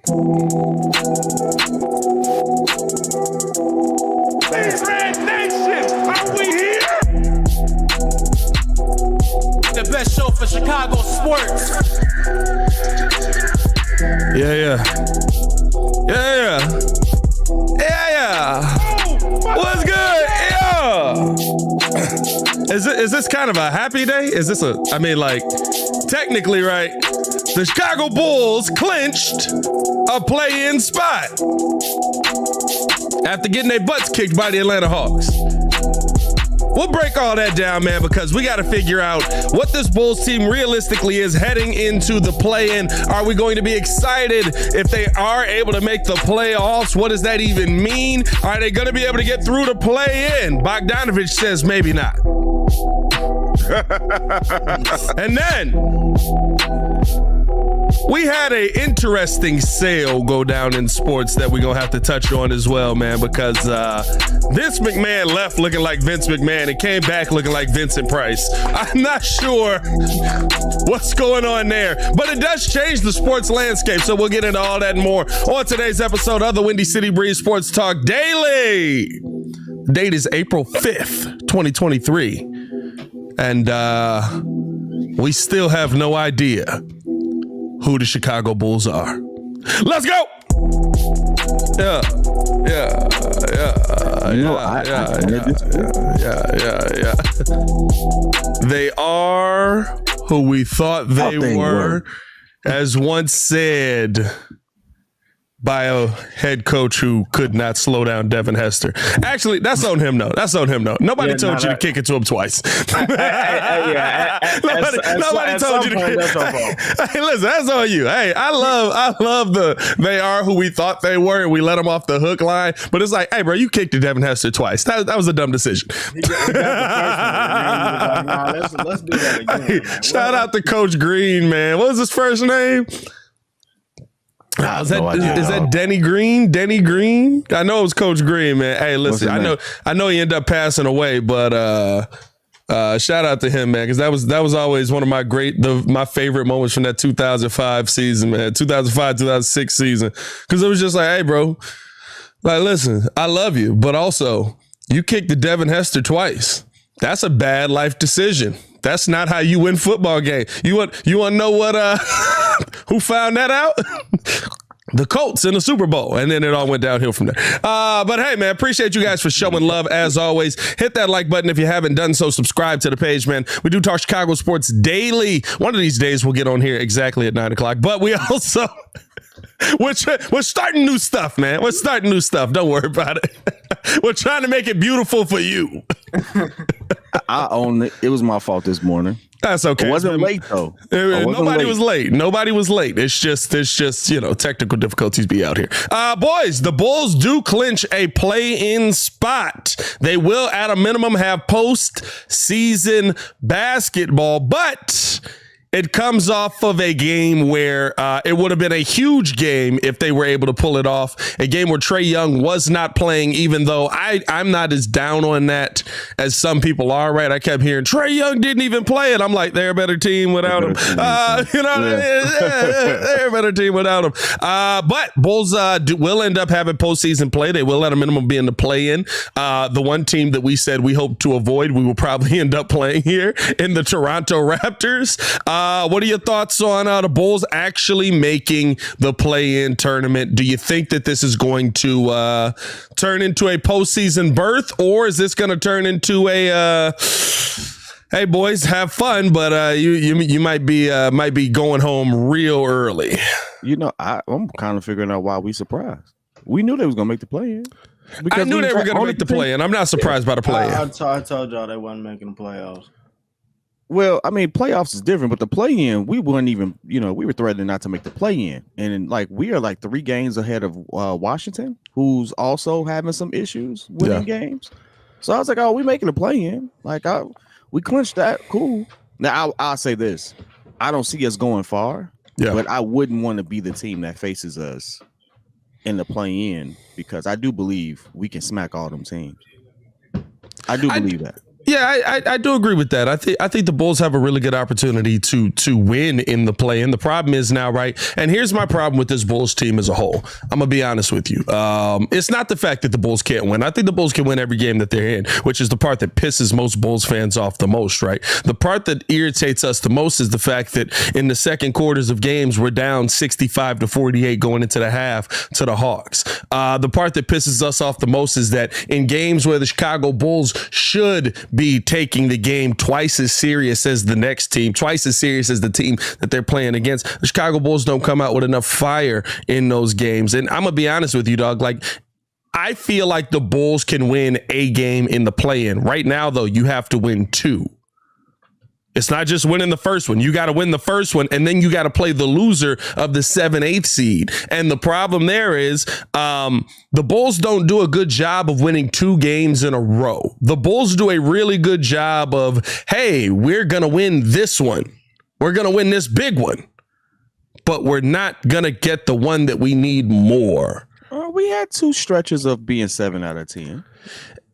Red Nation, are we here? The best show for Chicago sports. Yeah. What's good? Yeah. Is this kind of a happy day? Is this technically, right? The Chicago Bulls clinched a play-in spot after getting their butts kicked by the Atlanta Hawks. We'll break all that down, man, because we got to figure out what this Bulls team realistically is heading into the play-in. Are we going to be excited if they are able to make the playoffs? What does that even mean? Are they going to be able to get through the play-in? Bogdanovich says maybe not. And then we had an interesting sale go down in sports that we're going to have to touch on as well, man, because Vince McMahon left looking like Vince McMahon and came back looking like Vincent Price. I'm not sure what's going on there, but it does change the sports landscape, so we'll get into all that and more on today's episode of the Windy City Breeze Sports Talk Daily. The date is April 5th, 2023, and we still have no idea who the Chicago Bulls are. Let's go! Yeah. They are who we thought they were, as once said by a head coach who could not slow down Devin Hester. Actually, that's on him, though. Nobody told you to kick it to him twice. Nobody told you to kick it. Hey, listen, that's on you. Hey, I love they are who we thought they were, and we let them off the hook line. But it's like, hey, bro, you kicked to Devin Hester twice. That was a dumb decision. Let's do that again. Shout out to Coach Green, man. What was his first name? Is that Denny Green? Denny Green? I know it was Coach Green, man. Hey, listen, I know he ended up passing away, but shout out to him, man, because that was always one of my favorite moments from that 2005 season, man. 2005-2006 season, because it was just like, hey, bro, like, listen, I love you, but also you kicked the Devin Hester twice. That's a bad life decision. That's not how you win football game. You want to know what who found that out? The Colts in the Super Bowl, and then it all went downhill from there. But hey, man, appreciate you guys for showing love as always. Hit that like button if you haven't done so. Subscribe to the page, man. We do talk Chicago sports daily. One of these days we'll get on here exactly at 9 o'clock. But we also we're starting new stuff, man. We're starting new stuff. Don't worry about it. We're trying to make it beautiful for you. I own it. It was my fault this morning. That's okay. It wasn't late though. Nobody was late. It's just technical difficulties be out here. Boys, the Bulls do clinch a play-in spot. They will at a minimum have postseason basketball, but it comes off of a game where it would have been a huge game if they were able to pull it off. A game where Trae Young was not playing, even though I'm not as down on that as some people are, right? I kept hearing Trae Young didn't even play it. I'm like, they're a better team without him. They're a better team without him. But Bulls will end up having postseason play. They will at a minimum be in the play-in. The one team that we said we hope to avoid, we will probably end up playing here in the Toronto Raptors. What are your thoughts on the Bulls actually making the play-in tournament? Do you think that this is going to turn into a postseason berth, or is this going to turn into a hey boys, have fun, but you might be going home real early? I'm kind of figuring out why we surprised. We knew they was going to make the play-in. I knew they were going to make the play-in. I'm not surprised by the play-in. I told y'all they wasn't making the playoffs. Well, I mean, playoffs is different, but the play-in, we weren't even, we were threatening not to make the play-in. And we are 3 games ahead of Washington, who's also having some issues winning games. So I was like, oh, we making the play-in. We clinched that. Cool. Now, I'll say this. I don't see us going far, but I wouldn't want to be the team that faces us in the play-in, because I do believe we can smack all them teams. I do believe that. Yeah, I do agree with that. I think the Bulls have a really good opportunity to win in the play. And the problem is now, right? And here's my problem with this Bulls team as a whole. I'm gonna be honest with you. It's not the fact that the Bulls can't win. I think the Bulls can win every game that they're in, which is the part that pisses most Bulls fans off the most, right? The part that irritates us the most is the fact that in the second quarters of games, we're down 65-48 going into the half to the Hawks. The part that pisses us off the most is that in games where the Chicago Bulls should be taking the game twice as serious as the next team, twice as serious as the team that they're playing against, the Chicago Bulls don't come out with enough fire in those games. And I'm gonna be honest with you, dog. Like, I feel like the Bulls can win a game in the play-in. Right now, though, you have to win 2. It's not just winning the first one. You got to win the first one, and then you got to play the loser of the 7-8 seed. And the problem there is the Bulls don't do a good job of winning 2 games in a row. The Bulls do a really good job of, hey, we're going to win this one. We're going to win this big one. But we're not going to get the one that we need more. We had 2 stretches of being 7 out of 10.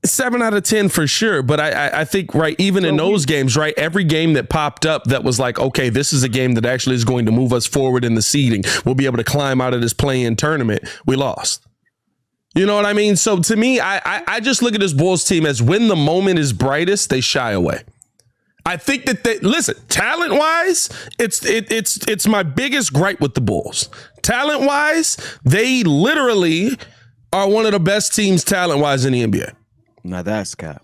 7 out of 10 for sure. But I think, right, even in those games, right, every game that popped up that was like, okay, this is a game that actually is going to move us forward in the seeding. We'll be able to climb out of this play-in tournament. We lost. You know what I mean? So to me, I just look at this Bulls team as when the moment is brightest, they shy away. I think that listen, talent wise, it's my biggest gripe with the Bulls. Talent wise, they literally are one of the best teams talent wise in the NBA. Now that's cap.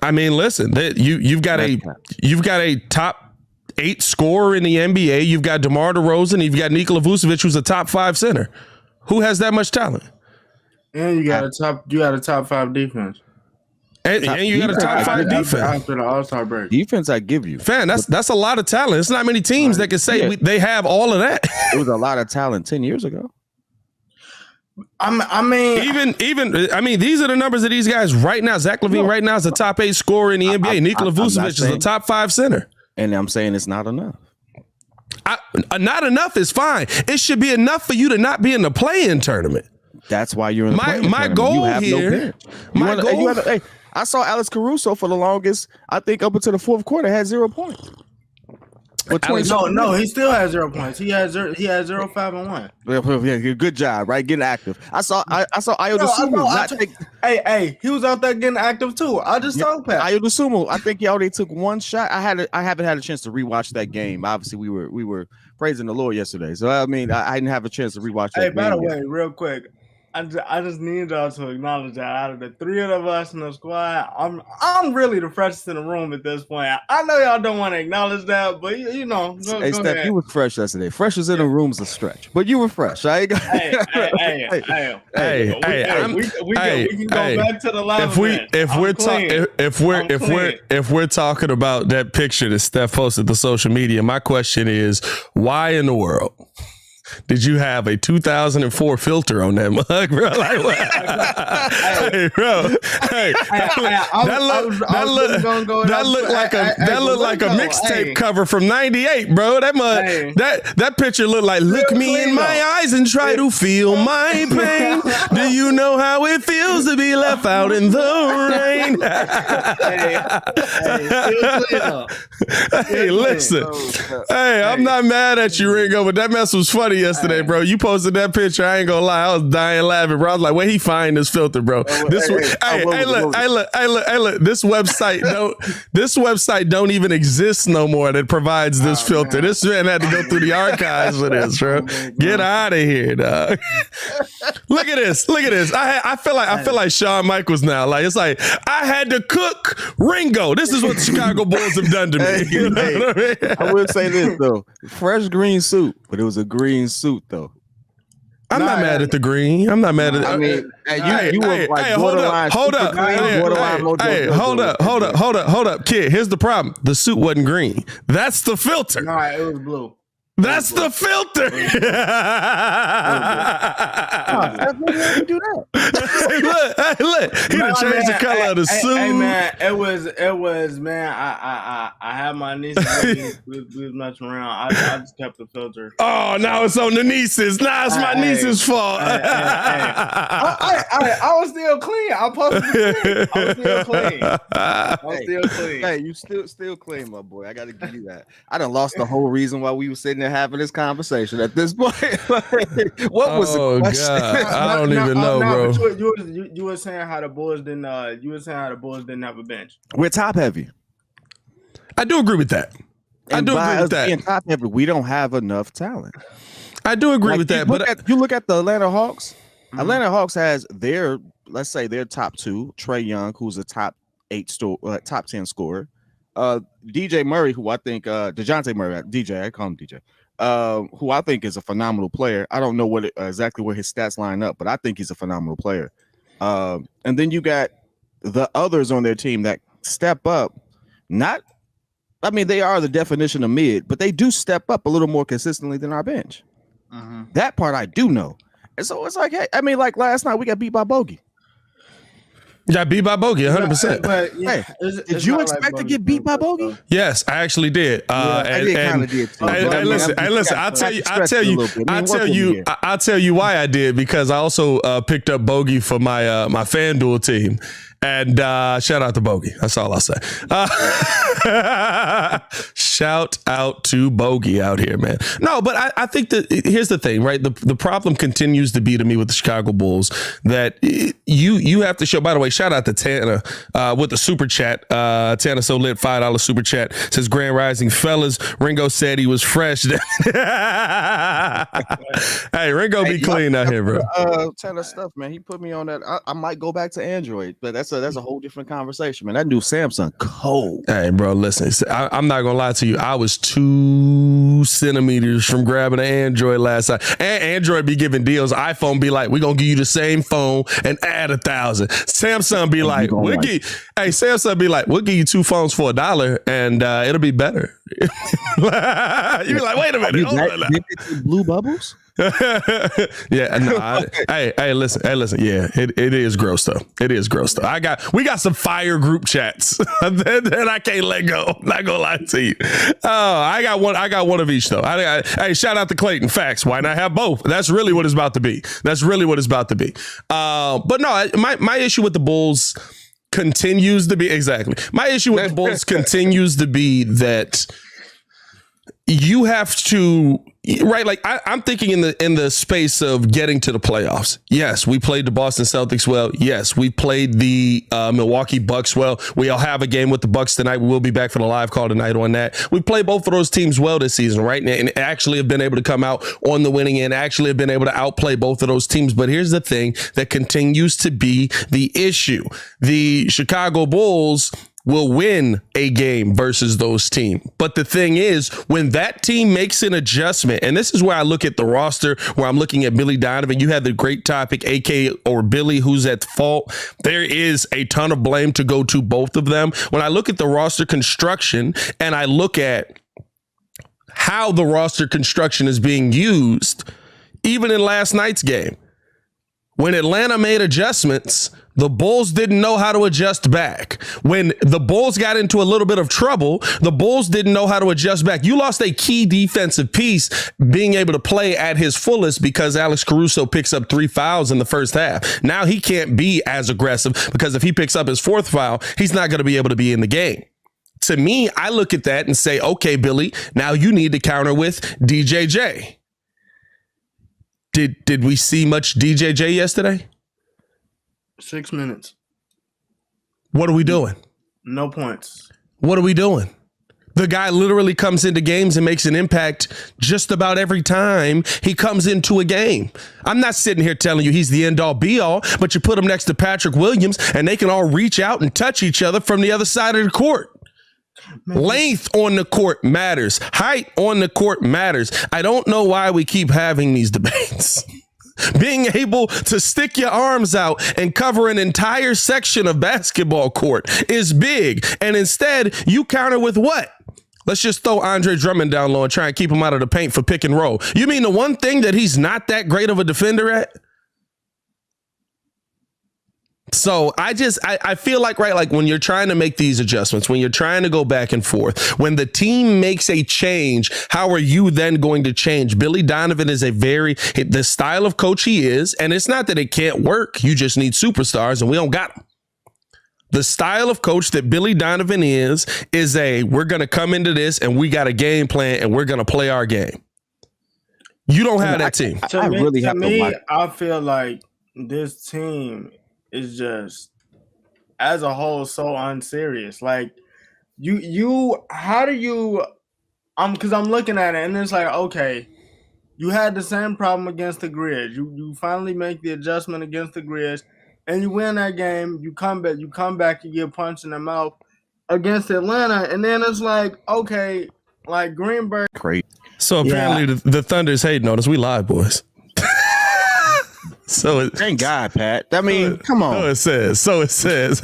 I mean, listen, you've got a top 8 scorer in the NBA. You've got DeMar DeRozan. You've got Nikola Vucevic, who's a top 5 center. Who has that much talent? And you got a top 5 defense. And you got a top 5 defense after the All-Star break. Defense, I give you. Fan, that's a lot of talent. It's not many teams that can say they have all of that. It was a lot of talent 10 years ago. I mean, even these are the numbers of these guys right now. Zach LaVine right now is a top 8 scorer in the NBA. Nikola Vucevic is a top 5 center. And I'm saying it's not enough. Not enough is fine. It should be enough for you to not be in the play-in tournament. That's why you're in the play-in my tournament. goal here. Hey, I saw Alex Caruso for the longest. I think up until the 4th quarter had 0 points. No, he still has 0 points. He has 0, 5, and 1. Yeah, good job, right? Getting active. I saw Ayo Dosunmu. Hey, he was out there getting active too. I just saw that. Ayo Dosunmu. I think he only took 1 shot. I haven't had a chance to rewatch that game. Obviously, we were praising the Lord yesterday, so I mean, I didn't have a chance to rewatch that game. By the way, real quick, I just need y'all to acknowledge that out of the 3 of us in the squad, I'm really the freshest in the room at this point. I know y'all don't want to acknowledge that, but you know, go Steph, ahead. you was fresh yesterday. Freshest in the room's a stretch, but you were fresh. Hey, we can go back to the live if we're talking about that picture that Steph posted to social media, my question is, why in the world did you have a 2004 filter on that mug, bro? Like, what? Hey, bro. Hey, that looked like a mixtape cover from '98, bro. That mug, that picture looked like "Look me in my eyes and try to feel my pain. Do you know how it feels to be left out in the rain?" Hey, listen. Hey, I'm not mad at you, Ringo, but that mess was funny yesterday, bro. You posted that picture. I ain't gonna lie. I was dying laughing, bro. I was like, where he find this filter, bro? Look. This website don't even exist no more that provides this filter. Man. This man had to go through the archives for this, bro. Get out of here, dog. Look at this. I feel like Shawn Michaels now. Like, it's like I had to cook Ringo. This is what the Chicago Bulls have done to me. You know what I mean? I will say this though. Fresh green suit, but it was a green suit though. I'm not mad at the green. I'm not mad at. I mean, you were like borderline. Hold up, kid. Here's the problem. The suit wasn't green. That's the filter. No, it was blue. That's the filter. Do that. Look. He done changed the color of the suit. Hey, man, it was, man. I had my nieces. we was messing around. I just kept the filter. Oh, now it's on the nieces. Now it's my niece's fault. I was still clean. I posted the thing. I was still clean. Hey, you still clean, my boy. I got to give you that. I done lost the whole reason why we were sitting there having this conversation at this point. What was the question? God. I don't even know, bro. You were saying how the Bulls didn't. You were saying how the Bulls didn't have a bench. We're top heavy. I do agree with that. And by us being top heavy, we don't have enough talent. I do agree with that. But you look at the Atlanta Hawks. Mm-hmm. Atlanta Hawks has let's say their top two, Trae Young, who's a top 10 scorer. DJ Murray, who I think DeJounte Murray, I call him DJ. Who I think is a phenomenal player. I don't know exactly where his stats line up, but I think he's a phenomenal player. And then you got the others on their team that step up. They are the definition of mid, but they do step up a little more consistently than our bench. Mm-hmm. That part I do know. And so it's like, hey, like last night we got beat by Bogey. Got beat by Bogey, 100%. But hey, did you expect to get beat by Bogey? Yes, I actually did. I kind of did too. Hey, listen. I'll tell you why I did, because I also picked up Bogey for my FanDuel team. And shout out to Bogey. That's all I'll say. Shout out to Bogey out here, man. No, but I think that here's the thing, right? The problem continues to be to me with the Chicago Bulls that you have to show. By the way, shout out to Tana with the super chat. Tana So Lit, $5 super chat, says Grand Rising fellas. Ringo said he was fresh. Hey, Ringo be clean out here, bro. Tana stuff, man. He put me on that. I might go back to Android, but that's a whole different conversation, man. That new Samsung cold. Hey, bro, listen. I'm not gonna lie to you. I was 2 centimeters from grabbing an Android last night. And Android be giving deals. iPhone be like, we're gonna give you the same phone and add 1,000. Samsung be like, Samsung be like, we'll give you 2 phones for $1 and it'll be better. You be like, wait a minute. Blue bubbles? Yeah, no. Hey, listen. Yeah, it is gross though. It is gross though. We got some fire group chats that I can't let go. Not gonna lie to you. I got one of each though. Hey, shout out to Clayton. Facts. Why not have both? That's really what it's about to be. But no, my issue with the Bulls continues to be My issue with the Bulls continues to be that you have to, right? Like I'm thinking in the space of getting to the playoffs. Yes, we played the Boston Celtics well. Yes, we played the Milwaukee Bucks well. We'll have a game with the Bucks tonight. We will be back for the live call tonight on that. We played both of those teams well this season, right? And actually have been able to come out on the winning end, actually have been able to outplay both of those teams. But here's the thing that continues to be the issue. The Chicago Bulls will win a game versus those teams. But the thing is, when that team makes an adjustment, and this is where I look at the roster, where I'm looking at Billy Donovan, you have the great topic, AK or Billy, who's at fault. There is a ton of blame to go to both of them. When I look at the roster construction and I look at how the roster construction is being used, even in last night's game, when Atlanta made adjustments, the Bulls didn't know how to adjust back. When the Bulls got into a little bit of trouble, the Bulls didn't know how to adjust back. You lost a key defensive piece being able to play at his fullest because Alex Caruso picks up 3 fouls in the first half. Now he can't be as aggressive because if he picks up his 4th foul, he's not going to be able to be in the game. To me, I look at that and say, okay, Billy, now you need to counter with DJJ. Did we see much DJJ yesterday? 6 minutes. What are we doing? No points. What are we doing? The guy literally comes into games and makes an impact just about every time he comes into a game. I'm not sitting here telling you he's the end all be all, but you put him next to Patrick Williams and they can all reach out and touch each other from the other side of the court. Length on the court matters. Height on the court matters. I don't know why we keep having these debates. Being able to stick your arms out and cover an entire section of basketball court is big. And instead, you counter with what? Let's just throw Andre Drummond down low and try and keep him out of the paint for pick and roll. You mean the one thing that he's not that great of a defender at? So I feel like, right, like when you're trying to make these adjustments, when you're trying to go back and forth, when the team makes a change, how are you then going to change? Billy Donovan is the style of coach he is, and it's not that it can't work. You just need superstars, and we don't got them. The style of coach that Billy Donovan is we're going to come into this and we got a game plan and we're going to play our game. You don't have that team. I feel like this team is just, as a whole, so unserious. Like, how do you, because I'm looking at it and it's like, okay, you had the same problem against the Grizz. You finally make the adjustment against the Grizz. And you win that game, you come back, you get punched in the mouth against Atlanta, and then it's like, okay, like Greenberg. Great. So apparently the Thunder's hating on us. We live, boys. Thank God, Pat. I mean, come on. So it says.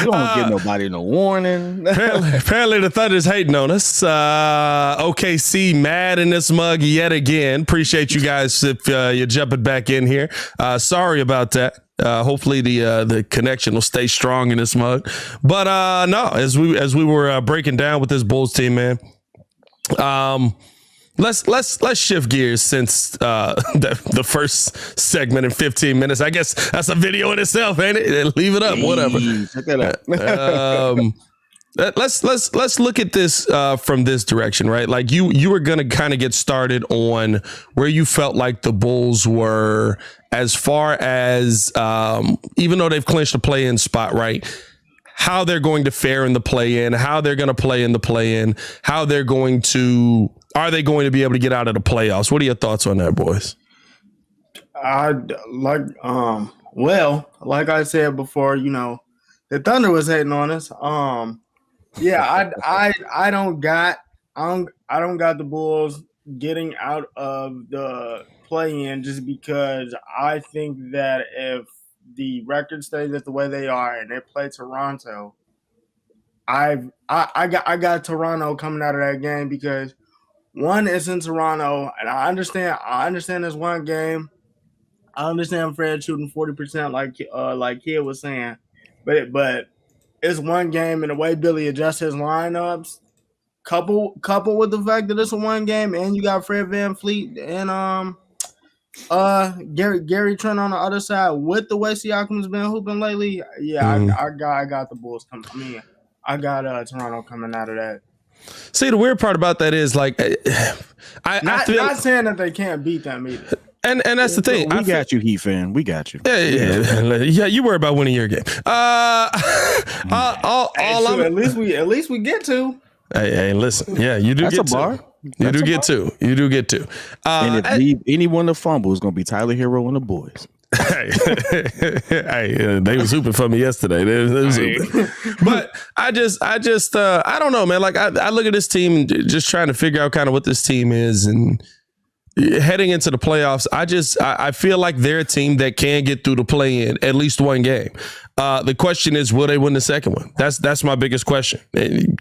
You don't give nobody no warning. apparently the Thunder's hating on us. OKC mad in this mug yet again. Appreciate you guys if you're jumping back in here. Sorry about that. Hopefully the connection will stay strong in this mug. But no, as we were breaking down with this Bulls team, man. Let's shift gears since the first segment in 15 minutes. I guess that's a video in itself, ain't it? Leave it up, whatever. Check that out. Let's look at this from this direction, right? Like you were gonna kind of get started on where you felt like the Bulls were as far as even though they've clinched a play-in spot, right? How they're going to fare in the play-in, how they're going to play in the play-in, are they going to be able to get out of the playoffs? What are your thoughts on that, boys? Like I said before, the Thunder was hating on us. I don't got the Bulls getting out of the play-in just because I think that if the record stays the way they are and they play Toronto, I got Toronto coming out of that game because one is in Toronto, and I understand this one game. I understand Fred shooting 40% like Kid was saying, but it's one game, and the way Billy adjusts his lineups, couple with the fact that it's a one game, and you got Fred VanVleet and Gary Trent on the other side with the way Siakam's been hooping lately. I got the Bulls coming. I mean, I got Toronto coming out of that. See, the weird part about that is like, not saying that they can't beat them either. And that's the thing. We got you, Heat fan. We got you. Yeah. You worry about winning your game. At least we get to. Hey, listen. Yeah, you do. That's get a bar. Two. You do get two. You do get two. And if anyone to fumble is going to be Tyler Hero and the boys. They was hooping for me yesterday. They was hooping. But I don't know, man. Like I look at this team just trying to figure out kind of what this team is, and heading into the playoffs, I feel like they're a team that can get through the play-in at least one game. The question is, will they win the second one? That's my biggest question.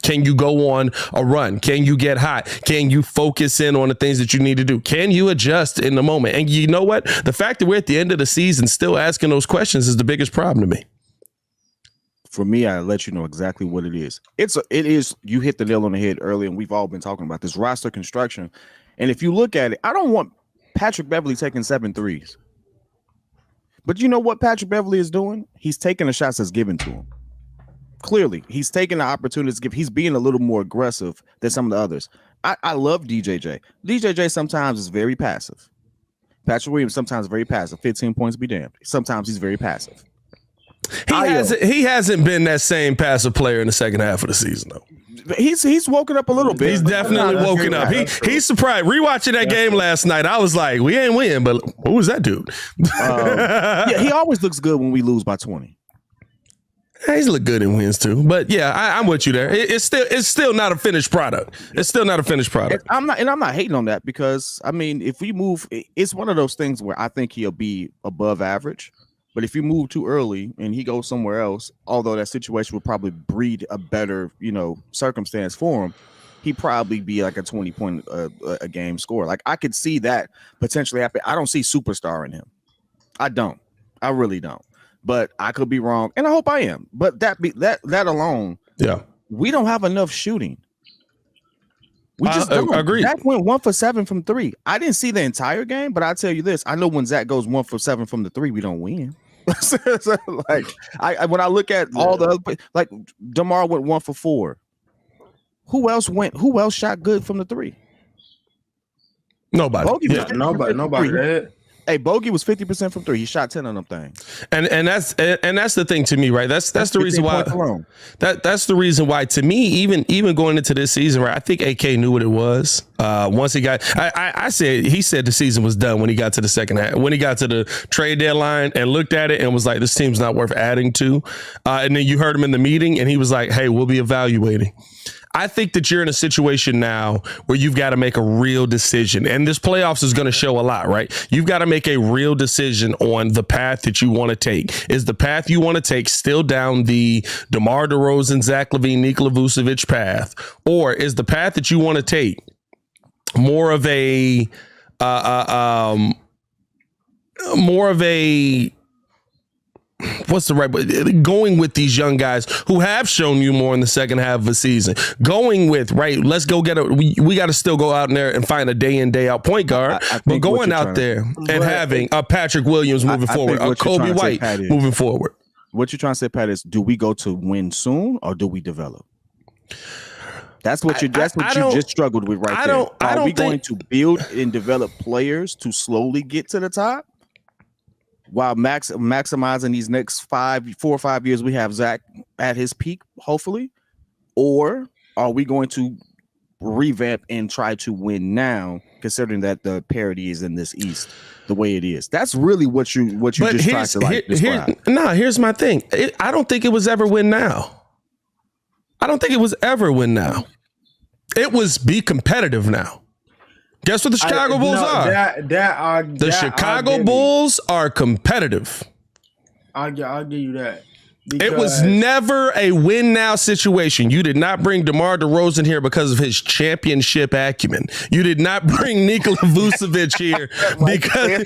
Can you go on a run? Can you get hot? Can you focus in on the things that you need to do? Can you adjust in the moment? And you know what? The fact that we're at the end of the season still asking those questions is the biggest problem to me. For me, I let you know exactly what it is. It is. You hit the nail on the head earlier, and we've all been talking about this roster construction. And if you look at it, I don't want Patrick Beverley taking 7 threes. But you know what Patrick Beverley is doing? He's taking the shots that's given to him. Clearly, he's taking the opportunities to give. He's being a little more aggressive than some of the others. I love DJJ. DJJ sometimes is very passive. Patrick Williams sometimes very passive. 15 points be damned. Sometimes he's very passive. He hasn't been that same passive player in the second half of the season, though. He's woken up a little bit. He's definitely woken up. He's surprised. Rewatching that game last night, I was like, we ain't win, but who was that dude? He always looks good when we lose by 20. He's look good in wins too, but yeah, I'm with you there. It's still not a finished product. It's still not a finished product. I'm not hating on that because I mean, if we move, it's one of those things where I think he'll be above average. But if you move too early and he goes somewhere else, although that situation would probably breed a better, circumstance for him, he'd probably be like a 20-point a game scorer. Like I could see that potentially happen. I don't see superstar in him. I don't. I really don't. But I could be wrong, and I hope I am. But that alone, yeah, we don't have enough shooting. We just don't. Agreed. Zach went 1 for 7 from 3. I didn't see the entire game, but I tell you this: I know when Zach goes 1 for 7 from the 3, we don't win. So, like when I look at all the other, like DeMar went 1 for 4. Who else shot good from the 3? Nobody. Nobody. Hey, Bogey was 50% from 3. He shot 10 of them things. And that's the thing to me, right? That's the reason why that's the reason why to me, even going into this season, right? I think AK knew what it was. Once he got he said the season was done when he got to the second half, when he got to the trade deadline and looked at it and was like, this team's not worth adding to. And then you heard him in the meeting and he was like, hey, we'll be evaluating. I think that you're in a situation now where you've got to make a real decision, and this playoffs is going to show a lot, right? You've got to make a real decision on the path that you want to take. Is the path you want to take still down the DeMar DeRozan, Zach LaVine, Nikola Vucevic path, or is the path that you want to take more of a what's the right going with these young guys who have shown you more in the second half of the season, going with, right, let's go get we got to still go out in there and find a day in, day out point guard, but going out there and having a Patrick Williams moving forward, a Kobe White moving forward. What you're trying to say, Pat, is do we go to win soon or do we develop? That's what you just struggled with right there. Are we going to build and develop players to slowly get to the top? While maximizing these next 4 or 5 years, we have Zach at his peak, hopefully, or are we going to revamp and try to win now, considering that the parity is in this East the way it is? That's really what you just tried to describe. Here's my thing. I don't think it was ever win now. I don't think it was ever win now. It was be competitive now. Guess what the Chicago Bulls are? The Chicago Bulls are competitive. I'll give you that. It was never a win now situation. You did not bring DeMar DeRozan here because of his championship acumen. You did not bring Nikola Vucevic here because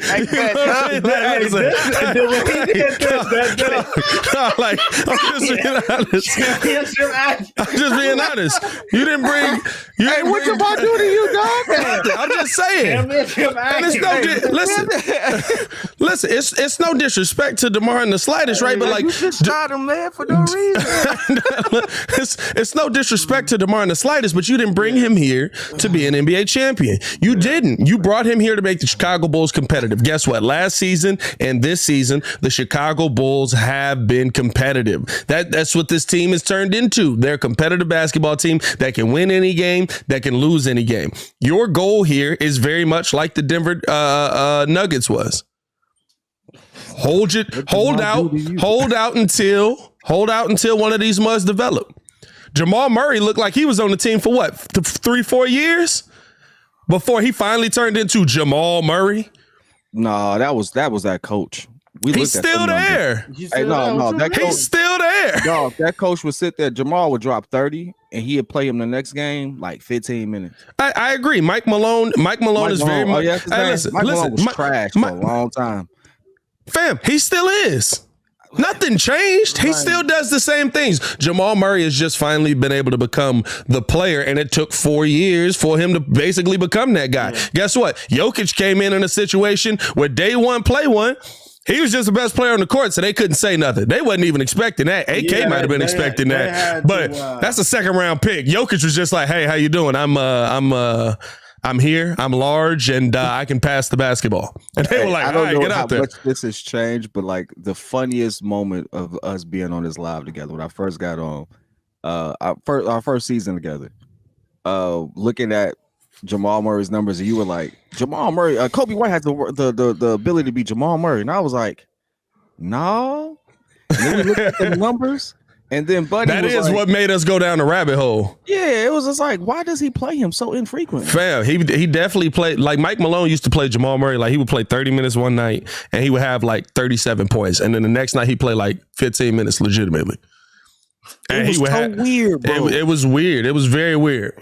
I'm just being honest. You didn't bring. Hey, what you about to do to you, dog? I'm just saying. Listen. It's no disrespect to DeMar in the slightest, right? But like, you just shot him, man, for no reason. It's no disrespect to DeMar in the slightest, but you didn't bring him here to be an NBA champion. You didn't. You brought him here to make the Chicago Bulls competitive. Guess what? Last season and this season, the Chicago Bulls have been competitive. That's what this team has turned into. They're a competitive basketball team that can win any game, that can lose any game. Your goal here is very much like the Denver Nuggets was. Hold out until one of these must develop. Jamal Murray looked like he was on the team for what, 3-4 years before he finally turned into Jamal Murray. No, that was that coach. He's still there. He's still there. No, if that coach would sit there, Jamal would drop 30 and he'd play him the next game like 15 minutes. I agree. Mike Malone is very much. Mike Malone was trash for a long time. Fam, he still is. Nothing changed. He still does the same things. Jamal Murray has just finally been able to become the player, and it took 4 years for him to basically become that guy. Yeah. Guess what? Jokic came in a situation where day one, play one, he was just the best player on the court, so they couldn't say nothing. They wasn't even expecting that. AK might have been expecting that, but that's a second round pick. Jokic was just like, "Hey, how you doing? I'm here. I'm large, and I can pass the baskbasketball." And they were like, "All right, get out there." Much this has changed, but like the funniest moment of us being on this live together when I first got on, our first season together, looking at Jamal Murray's numbers, and you were like, "Jamal Murray, Kobe White has the ability to be Jamal Murray," and I was like, "No." And then we looked at the numbers, And then Buddy that was is like, what made us go down the rabbit hole. Yeah, it was just like, why does he play him so infrequently? Fam, he definitely played like Mike Malone used to play Jamal Murray. Like he would play 30 minutes one night and he would have like 37 points, and then the next night he played like 15 minutes legitimately. And it was weird, bro. It was weird. It was very weird.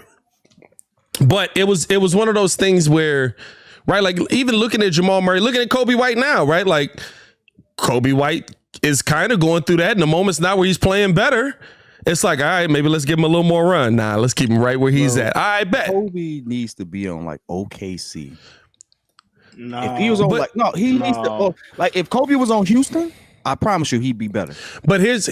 But it was one of those things where, right, like even looking at Jamal Murray, looking at Kobe White now, right, like Kobe White is kind of going through that in the moments now where he's playing better. It's like, all right, maybe let's give him a little more run. Nah, let's keep him right where he's at. I bet Kobe needs to be on like OKC. No, if he was on he needs to like if Kobe was on Houston, I promise you he's be better. But here's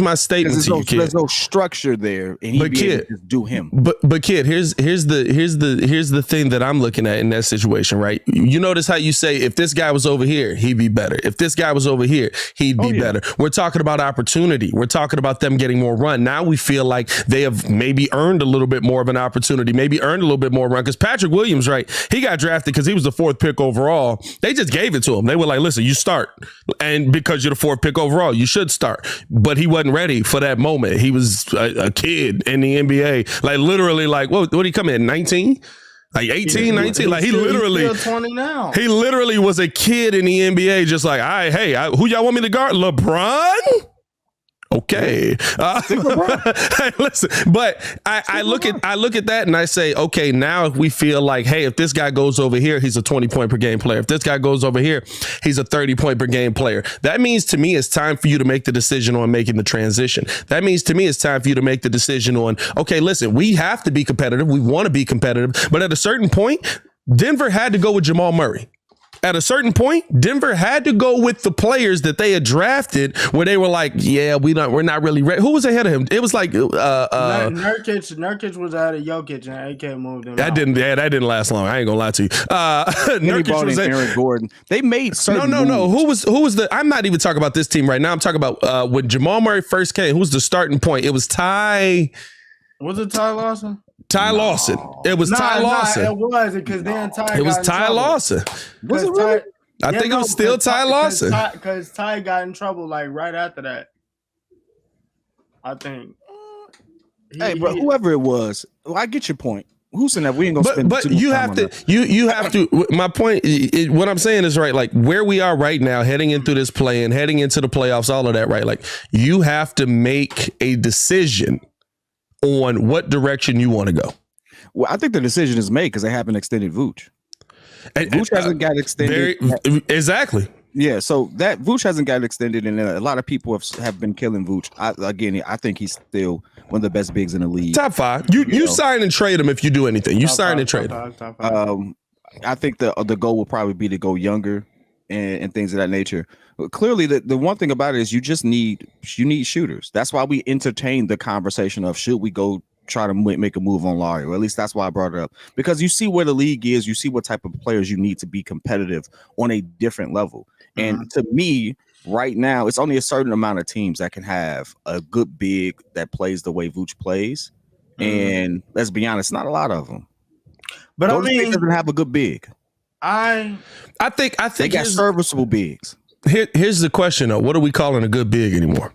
my statement to you, kid. There's no structure there, and he'd be able to just do him. But kid, here's the thing that I'm looking at in that situation, right? You notice how you say if this guy was over here, he'd be better. If this guy was over here, he'd be better. We're talking about opportunity. We're talking about them getting more run. Now we feel like they have maybe earned a little bit more of an opportunity, maybe earned a little bit more run. Because Patrick Williams, right? He got drafted because he was the 4th pick overall. They just gave it to him. They were like, listen, you start, and because you're the 4th pick overall, you should start. But he wasn't ready for that moment. He was a kid in the NBA, like literally, like what did he come in 19? Like 18, 19? Like he literally 20 now. He literally was a kid in the NBA, just like, all right, hey, who y'all want me to guard? LeBron? Okay. Hey, listen, but I look at that and I say, okay, now if we feel like, hey, if this guy goes over here, he's a 20-point per game player. If this guy goes over here, he's a 30-point per game player. That means to me it's time for you to make the decision on making the transition. That means to me it's time for you to make the decision on, okay, listen, we have to be competitive. We want to be competitive. But at a certain point, Denver had to go with Jamal Murray. At a certain point, Denver had to go with the players that they had drafted where they were like, yeah, we're not really ready. Who was ahead of him? It was like Nurkic was ahead of Jokic and AK moved him. That didn't last long. I ain't gonna lie to you. Nurkic was Aaron Gordon. They made certain No. Who was the I'm not even talking about this team right now. I'm talking about when Jamal Murray first came, who was the starting point? It was Ty. Was it Ty Lawson? Ty Lawson. It was Ty Lawson. It was because then Ty. It was Ty Lawson. Was it really? I think it was still Ty Lawson. Because Ty got in trouble like right after that. I think. But whoever it was, I get your point. Who's saying that we ain't gonna spend? But you have to. You have to. My point. What I'm saying is right. Like where we are right now, heading into this play and heading into the playoffs, all of that. Right. Like you have to make a decision on what direction you want to go. Well, I think the decision is made because they haven't extended Vooch. Vooch hasn't got extended. Exactly. Yeah, so that Vooch hasn't got extended, and a lot of people have been killing Vooch. I think he's still one of the best bigs in the league. Top 5. You sign and trade him if you do anything. You sign and trade him. I think the goal will probably be to go younger and things of that nature. But clearly, the one thing about it is you need shooters. That's why we entertained the conversation of should we go try to make a move on Larry, or at least that's why I brought it up, because you see where the league is, you see what type of players you need to be competitive on a different level. And to me, right now, it's only a certain amount of teams that can have a good big that plays the way Vooch plays. And let's be honest, not a lot of them. But Golden State doesn't have a good big. I think they got serviceable bigs. Here's the question though: what are we calling a good big anymore?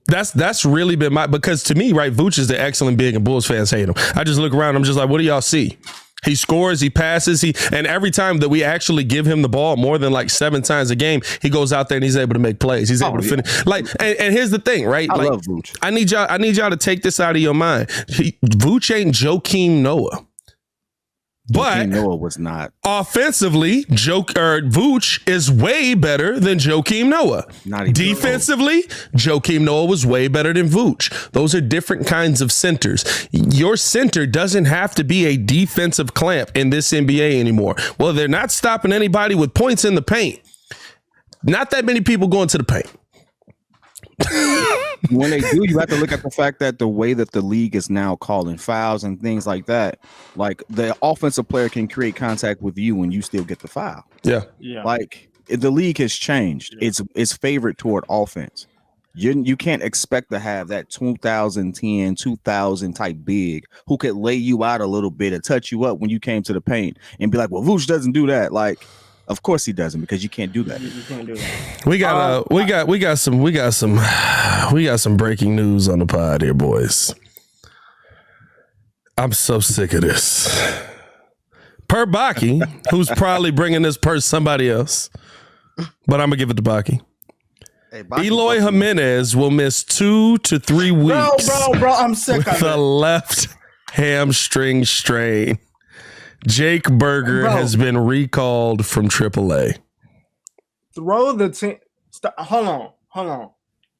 That's really been because to me, right, Vooch is the excellent big and Bulls fans hate him. I just look around, I'm just like, what do y'all see? He scores, he passes, and every time that we actually give him the ball more than like 7 times a game, he goes out there and he's able to make plays. He's able to finish. Like, and here's the thing, right? I love Vooch. I need y'all to take this out of your mind. Vooch ain't Joakim Noah. But Noah was not offensively. Vooch is way better than Joakim Noah. Not even defensively, Joakim Noah was way better than Vooch. Those are different kinds of centers. Your center doesn't have to be a defensive clamp in this NBA anymore. Well, they're not stopping anybody with points in the paint. Not that many people going to the paint. When they do, you have to look at the fact that the way that the league is now calling fouls and things like that, like the offensive player can create contact with you and you still get the foul. Yeah. Like the league has changed. It's favored toward offense. You can't expect to have that 2010, 2000 type big who could lay you out a little bit and touch you up when you came to the paint and be like, well, Vooch doesn't do that. Like, Of course he doesn't, because you can't do that. You can't do that. We got some breaking news on the pod here, boys. I'm so sick of this. Per Baki, who's probably bringing this per somebody else, but I'm gonna give it to Baki. Hey, Eloy Jimenez will miss 2 to 3 weeks. Bro, I'm sick with a left hamstring strain. Jake Berger has been recalled from AAA. Throw the team. Hold on.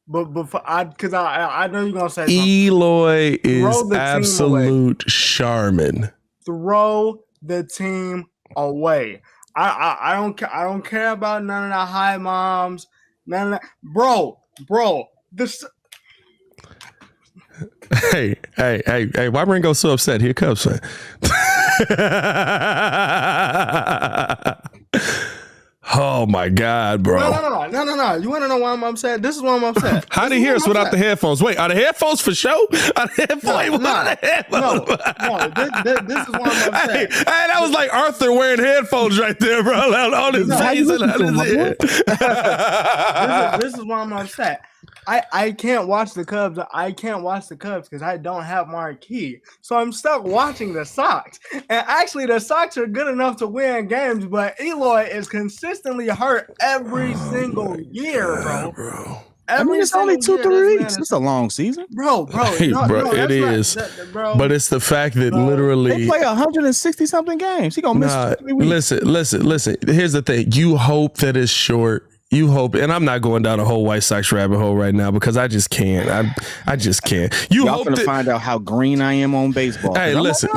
But before because I know you're gonna say something. Eloy is absolute Charmin. Throw the team away. I don't care about none of the high moms. None of that. Bro. This. Hey! Why Ringo so upset? Here comes man. Oh my God, bro! No! You want to know why I'm upset? This is why I'm upset. How do you hear us without the headphones? Wait, are the headphones for show? Are the headphones? No. This is why I'm upset. Hey, that was like Arthur wearing headphones right there, bro. On his face and on his head. This is why I'm upset. I can't watch the Cubs. I can't watch the Cubs because I don't have Marquee. So I'm stuck watching the Sox. And actually, the Sox are good enough to win games, but Eloy is consistently hurt every single year, bro. It's only 2-3 weeks. It's a long season, bro. It is. But it's the fact that literally they play 160 something games. He gonna miss 2-3 weeks. Listen. Here's the thing. You hope that it's short. You hope, and I'm not going down a whole White Sox rabbit hole right now because I just can't. I just can't. Y'all hope to find out how green I am on baseball. Hey, listen.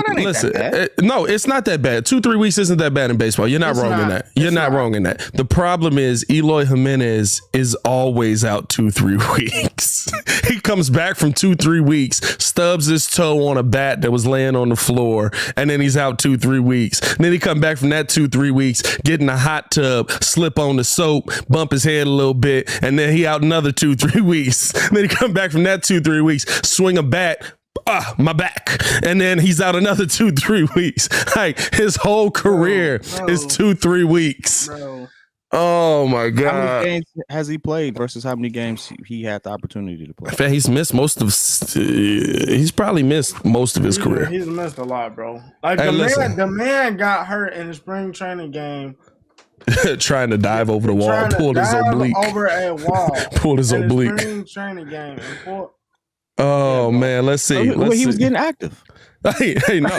No, it's not that bad. 2-3 weeks isn't that bad in baseball. You're not wrong in that. You're not wrong in that. The problem is Eloy Jimenez is always out 2-3 weeks. He comes back from 2-3 weeks, stubs his toe on a bat that was laying on the floor, and then he's out 2-3 weeks. And then he come back from that 2-3 weeks, get in a hot tub, slip on the soap, bump his head a little bit, and then he out another 2-3 weeks. Then he come back from that 2-3 weeks, swing a bat, my back, and then he's out another 2-3 weeks. Like his whole career is 2-3 weeks. Bro. Oh my God! How many games has he played versus how many games he had the opportunity to play? In fact, he's missed most of. He's probably missed most of his career. He's missed a lot, bro. Like the man got hurt in the spring training game. Trying to dive over the wall, pulled his oblique. Over a wall. Pulled his oblique. Spring training game. Man, let's see. He was getting active. Hey, no.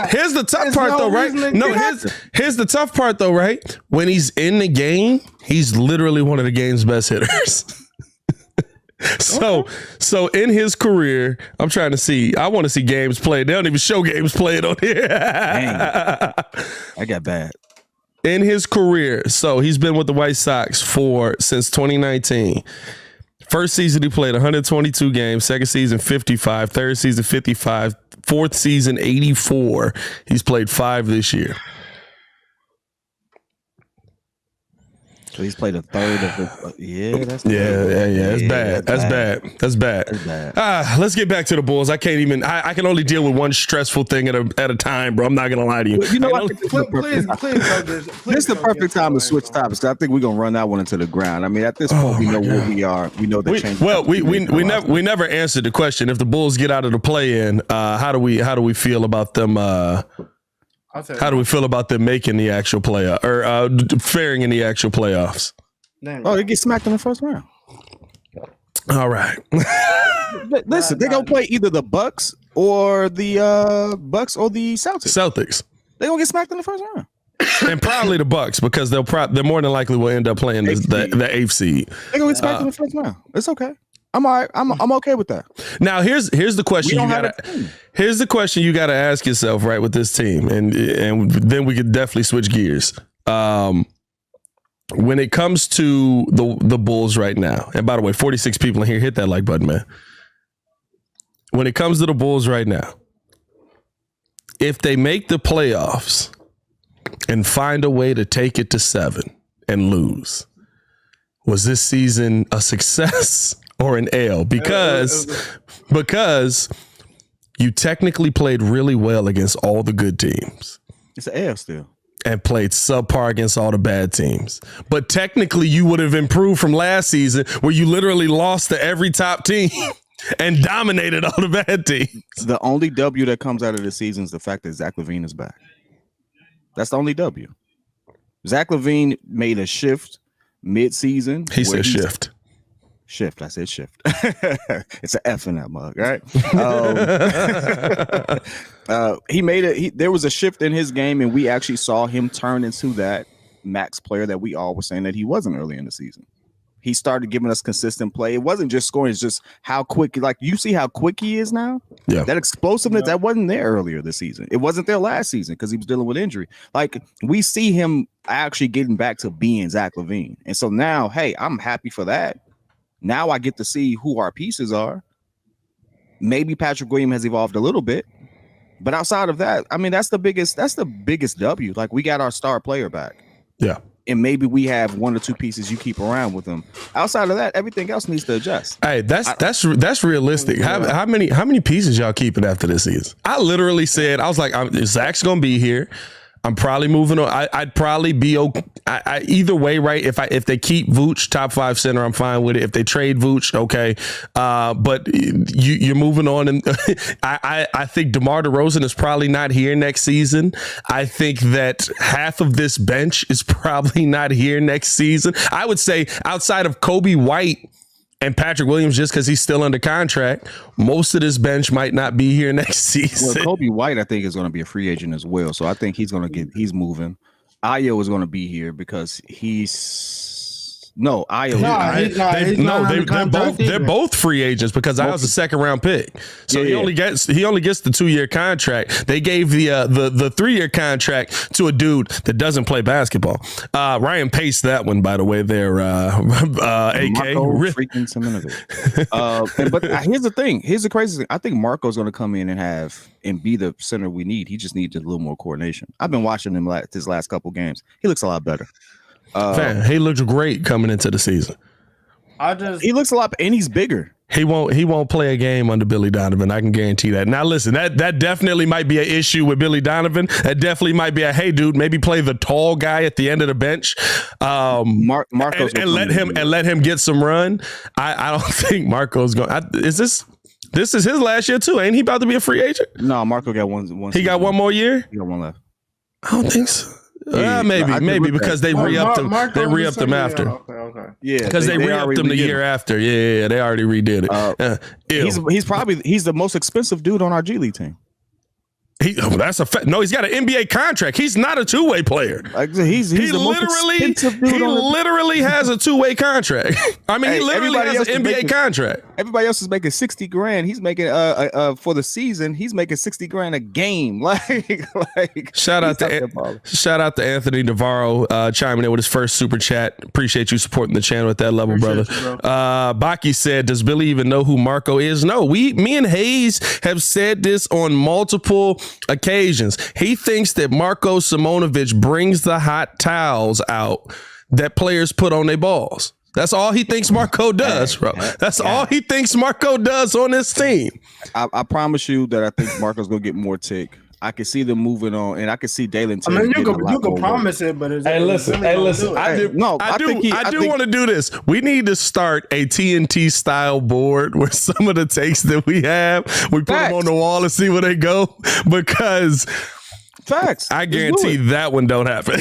Here's the tough part, though, right? No, here's the tough part, though, right? When he's in the game, he's literally one of the game's best hitters. So in his career, I'm trying to see. I want to see games played. They don't even show games played on here. Dang. I got bad. In his career, so he's been with the White Sox since 2019. First season, he played 122 games. Second season, 55. Third season, 55. Fourth season, 84. He's played 5 this year. So he's played a third of the. That's bad. That's bad. Let's get back to the Bulls. I can't even. I can only deal with one stressful thing at a time, bro. I'm not gonna lie to you. You know what? This is the perfect time to switch topics. I think we're gonna run that one into the ground. I mean, at this point, we know where we are. We know the change. Well, we never answered the question. If the Bulls get out of the play-in, how do we feel about them? How do we feel about them making the actual playoff or faring in the actual playoffs? They get smacked in the first round. All right. Listen, they're gonna play either the Bucks or the Celtics. They're gonna get smacked in the first round. And probably the Bucks because they're more than likely will end up playing the 8th seed. They're gonna get smacked in the first round. It's okay. I'm all right. I'm okay with that. Now here's the question here's the question you gotta ask yourself, right, with this team, and then we could definitely switch gears. When it comes to the Bulls right now, and by the way, 46 people in here, hit that like button, man. When it comes to the Bulls right now, if they make the playoffs and find a way to take it to 7 and lose, was this season a success or an L? Because you technically played really well against all the good teams. It's an L still. and played subpar against all the bad teams. But technically, you would have improved from last season where you literally lost to every top team and dominated all the bad teams. The only W that comes out of this season is the fact that Zach LaVine is back. That's the only W. Zach LaVine made a shift mid-season. He said shift. Shift. I said shift. It's an F in that mug, right? He made it. There was a shift in his game, and we actually saw him turn into that max player that we all were saying that he wasn't early in the season. He started giving us consistent play. It wasn't just scoring; it's just how quick. Like you see how quick he is now. Yeah, that explosiveness that wasn't there earlier this season. It wasn't there last season because he was dealing with injury. Like we see him actually getting back to being Zach LaVine, and so now, hey, I'm happy for that. Now I get to see who our pieces are. Maybe Patrick Williams has evolved a little bit, but outside of that, I mean, that's the biggest W. Like we got our star player back. Yeah. And maybe we have one or two pieces you keep around with them. Outside of that, everything else needs to adjust. Hey, that's realistic. How many pieces y'all keeping after this season? I literally said, I was like, Zach's gonna be here. I'm probably moving on. I'd probably be okay. Either way, right? If they keep Vooch top 5 center, I'm fine with it. If they trade Vooch, okay. But you're moving on, and I think DeMar DeRozan is probably not here next season. I think that half of this bench is probably not here next season. I would say outside of Kobe White and Patrick Williams, just because he's still under contract, most of this bench might not be here next season. Well, Kobe White, I think, is going to be a free agent as well. So I think he's moving. Ayo is going to be here because they're both free agents because I was a second round pick. So he only gets the 2-year contract. They gave the 3-year contract to a dude that doesn't play basketball. Ryan paced that one, by the way. There, AK. Freaking but here's the thing. Here's the crazy thing. I think Marco's going to come in and be the center we need. He just needs a little more coordination. I've been watching him his last couple games. He looks a lot better. He looks great coming into the season. He looks a lot, and he's bigger. He won't play a game under Billy Donovan. I can guarantee that. Now, listen, that definitely might be an issue with Billy Donovan. That definitely might be hey, dude, maybe play the tall guy at the end of the bench. Marco's and let him get some run. I don't think Marco's going. This is his last year too. Ain't he about to be a free agent? No, Marco got one. He got one more year. He got one left. I don't think so. Maybe because they re-upped him. They re-upped him after. Okay. Yeah, because they re-upped him the year after. Yeah, they already redid it. He's the most expensive dude on our G League team. That's a fact. No, he's got an NBA contract. He's not a two-way player. He literally has a two-way contract. I mean, he literally has an NBA contract. Everybody else is making $60,000. He's making for the season. He's making $60,000 a game. Shout out to Anthony Navarro chiming in with his first super chat. Appreciate you supporting the channel at that level, brother. Baki said, "Does Billy even know who Marco is?" No, me and Hayes have said this on multiple occasions. He thinks that Marko Simonovic brings the hot towels out that players put on their balls. That's all he thinks Marco does, bro. That's all he thinks Marco does on this team. I promise you that I think Marco's gonna get more tick. I can see them moving on, and I can see Dalen. I mean, you can promise it, but it's listen. I do want to do this. We need to start a TNT style board where some of the takes that we have, we put them on the wall and see where they go. Because I guarantee that one don't happen.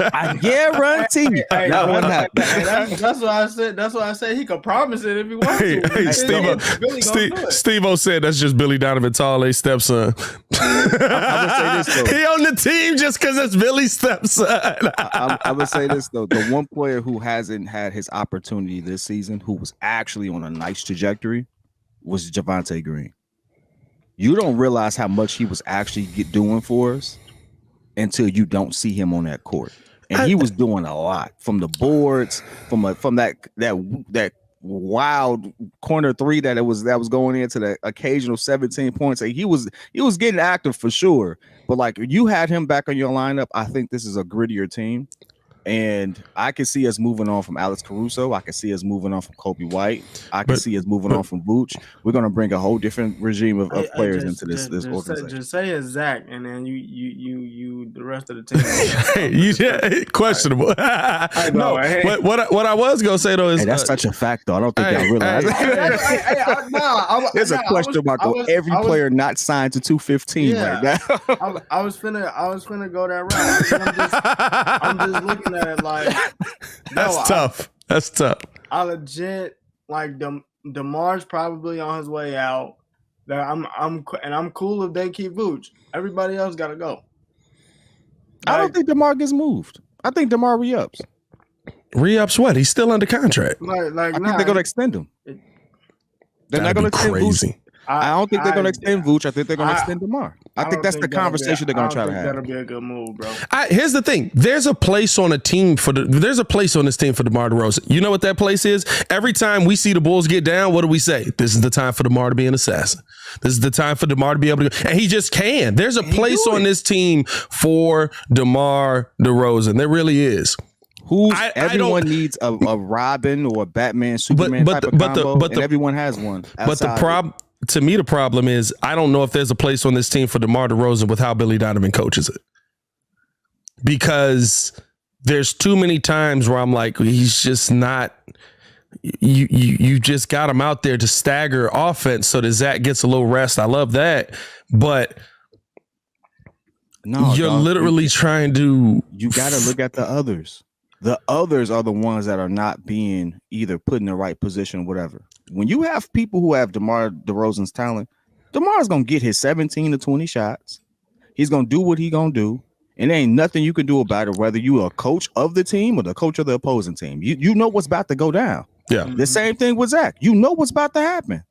I guarantee that won't happen. That's what I said. That's why I said he could promise it if he wants to. Steve-O said that's just Billy Donovan Talley's stepson. I would say this though. He on the team just because it's Billy's stepson. I would say this though. The one player who hasn't had his opportunity this season, who was actually on a nice trajectory, was Javonte Green. You don't realize how much he was actually doing for us until you don't see him on that court. And he was doing a lot from the boards, from that wild corner three that was going into the occasional 17 points. He was getting active for sure. But like you had him back on your lineup, I think this is a grittier team. And I can see us moving on from Alex Caruso. I can see us moving on from Kobe White. I can see us moving on from Vooch. We're going to bring a whole different regime of players into this organization. Just say it's Zach, and then you the rest of the team. Questionable. I know. What I was gonna say though is that's such a fact though. I don't think y'all realize. There's a question mark on every player not signed to 215 right now. I was finna go that route. I'm just looking at it like that's tough. That's tough. I legit like DeMar's probably on his way out. I'm cool if they keep Vooch. Everybody else gotta go. I don't think DeMar gets moved. I think DeMar re-ups. Re-ups what? He's still under contract. I think they're gonna extend him. They're not gonna extend Vooch. I don't think they're going to extend Vooch. I think they're going to extend DeMar. I think that's the conversation they're going to try to have. That'll be a good move, bro. Here's the thing. There's a place on this team for DeMar DeRozan. You know what that place is? Every time we see the Bulls get down, what do we say? This is the time for DeMar to be an assassin. This is the time for DeMar to be able to go. And he just can. There's a place on this team for DeMar DeRozan. There really is. Everyone needs a Robin or a Batman, Superman type of combo, and everyone has one. But the problem... To me, the problem is I don't know if there's a place on this team for DeMar DeRozan with how Billy Donovan coaches it. Because there's too many times where I'm like, he's just not. You just got him out there to stagger offense so that Zach gets a little rest. I love that, but you're literally trying to. You got to look at the others. The others are the ones that are not being either put in the right position or whatever. When you have people who have DeMar DeRozan's talent, DeMar's going to get his 17 to 20 shots. He's going to do what he's going to do. And there ain't nothing you can do about it, whether you are a coach of the team or the coach of the opposing team. You know what's about to go down. Yeah. The same thing with Zach. You know what's about to happen.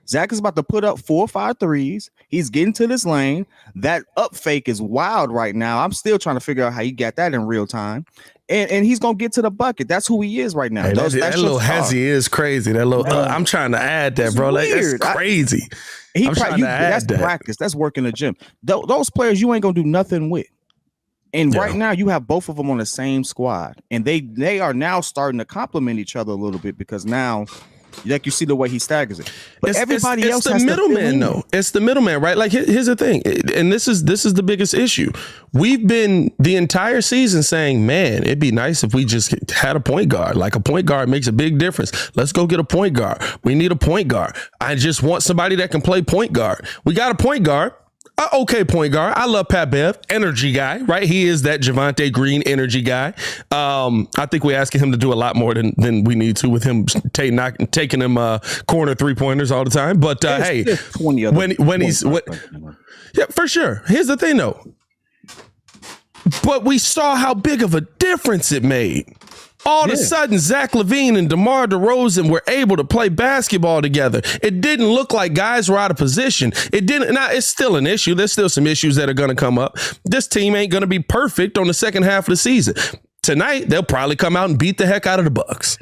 Zach is about to put up 4 or 5 threes. He's getting to this lane. That up fake is wild right now. I'm still trying to figure out how he got that in real time. And he's gonna get to the bucket. That's who he is right now. Hey, that little hezzy is crazy. That little I'm trying to add that, bro. Like, that's crazy. That's practice. That's work in the gym. Those players you ain't gonna do nothing with. And right now you have both of them on the same squad, and they are now starting to complement each other a little bit because now. Like you see the way he staggers it, but everybody else has the middleman. No, it's the middleman, right? Like here's the thing, and this is the biggest issue. We've been the entire season saying, "Man, it'd be nice if we just had a point guard. Like a point guard makes a big difference. Let's go get a point guard. We need a point guard. I just want somebody that can play point guard. We got a point guard." Okay, point guard. I love Pat Bev, energy guy, right? He is that Javonte Green energy guy. I think we're asking him to do a lot more than we need to with him taking him corner 3-pointers all the time. But hey, yeah, for sure. Here's the thing, though. But we saw how big of a difference it made. All of a sudden, Zach LaVine and DeMar DeRozan were able to play basketball together. It didn't look like guys were out of position. It didn't. Now, it's still an issue. There's still some issues that are going to come up. This team ain't going to be perfect on the second half of the season. Tonight, they'll probably come out and beat the heck out of the Bucks.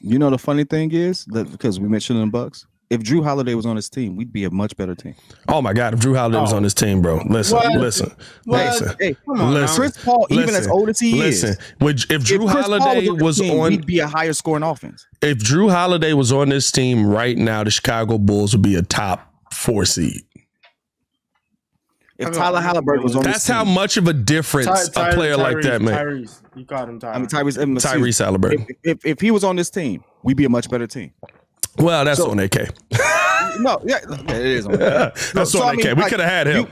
You know, the funny thing is that because we mentioned the Bucks, if Drew Holiday was on his team, we'd be a much better team. Oh my God! If Drew Holiday was on his team, bro, listen. Hey, come on, Chris Paul, even as old as he is, if Drew Holiday was on, we'd be a higher scoring offense. If Drew Holiday was on this team right now, the Chicago Bulls would be a top 4 seed. If Tyler Halliburton was on this team, that's how much of a difference a player like that made. Tyrese, you called him Tyrese. I mean, Tyrese Halliburton. If he was on this team, we'd be a much better team. Well, that's on AK. No, it is on AK. That's on AK. We could have had him.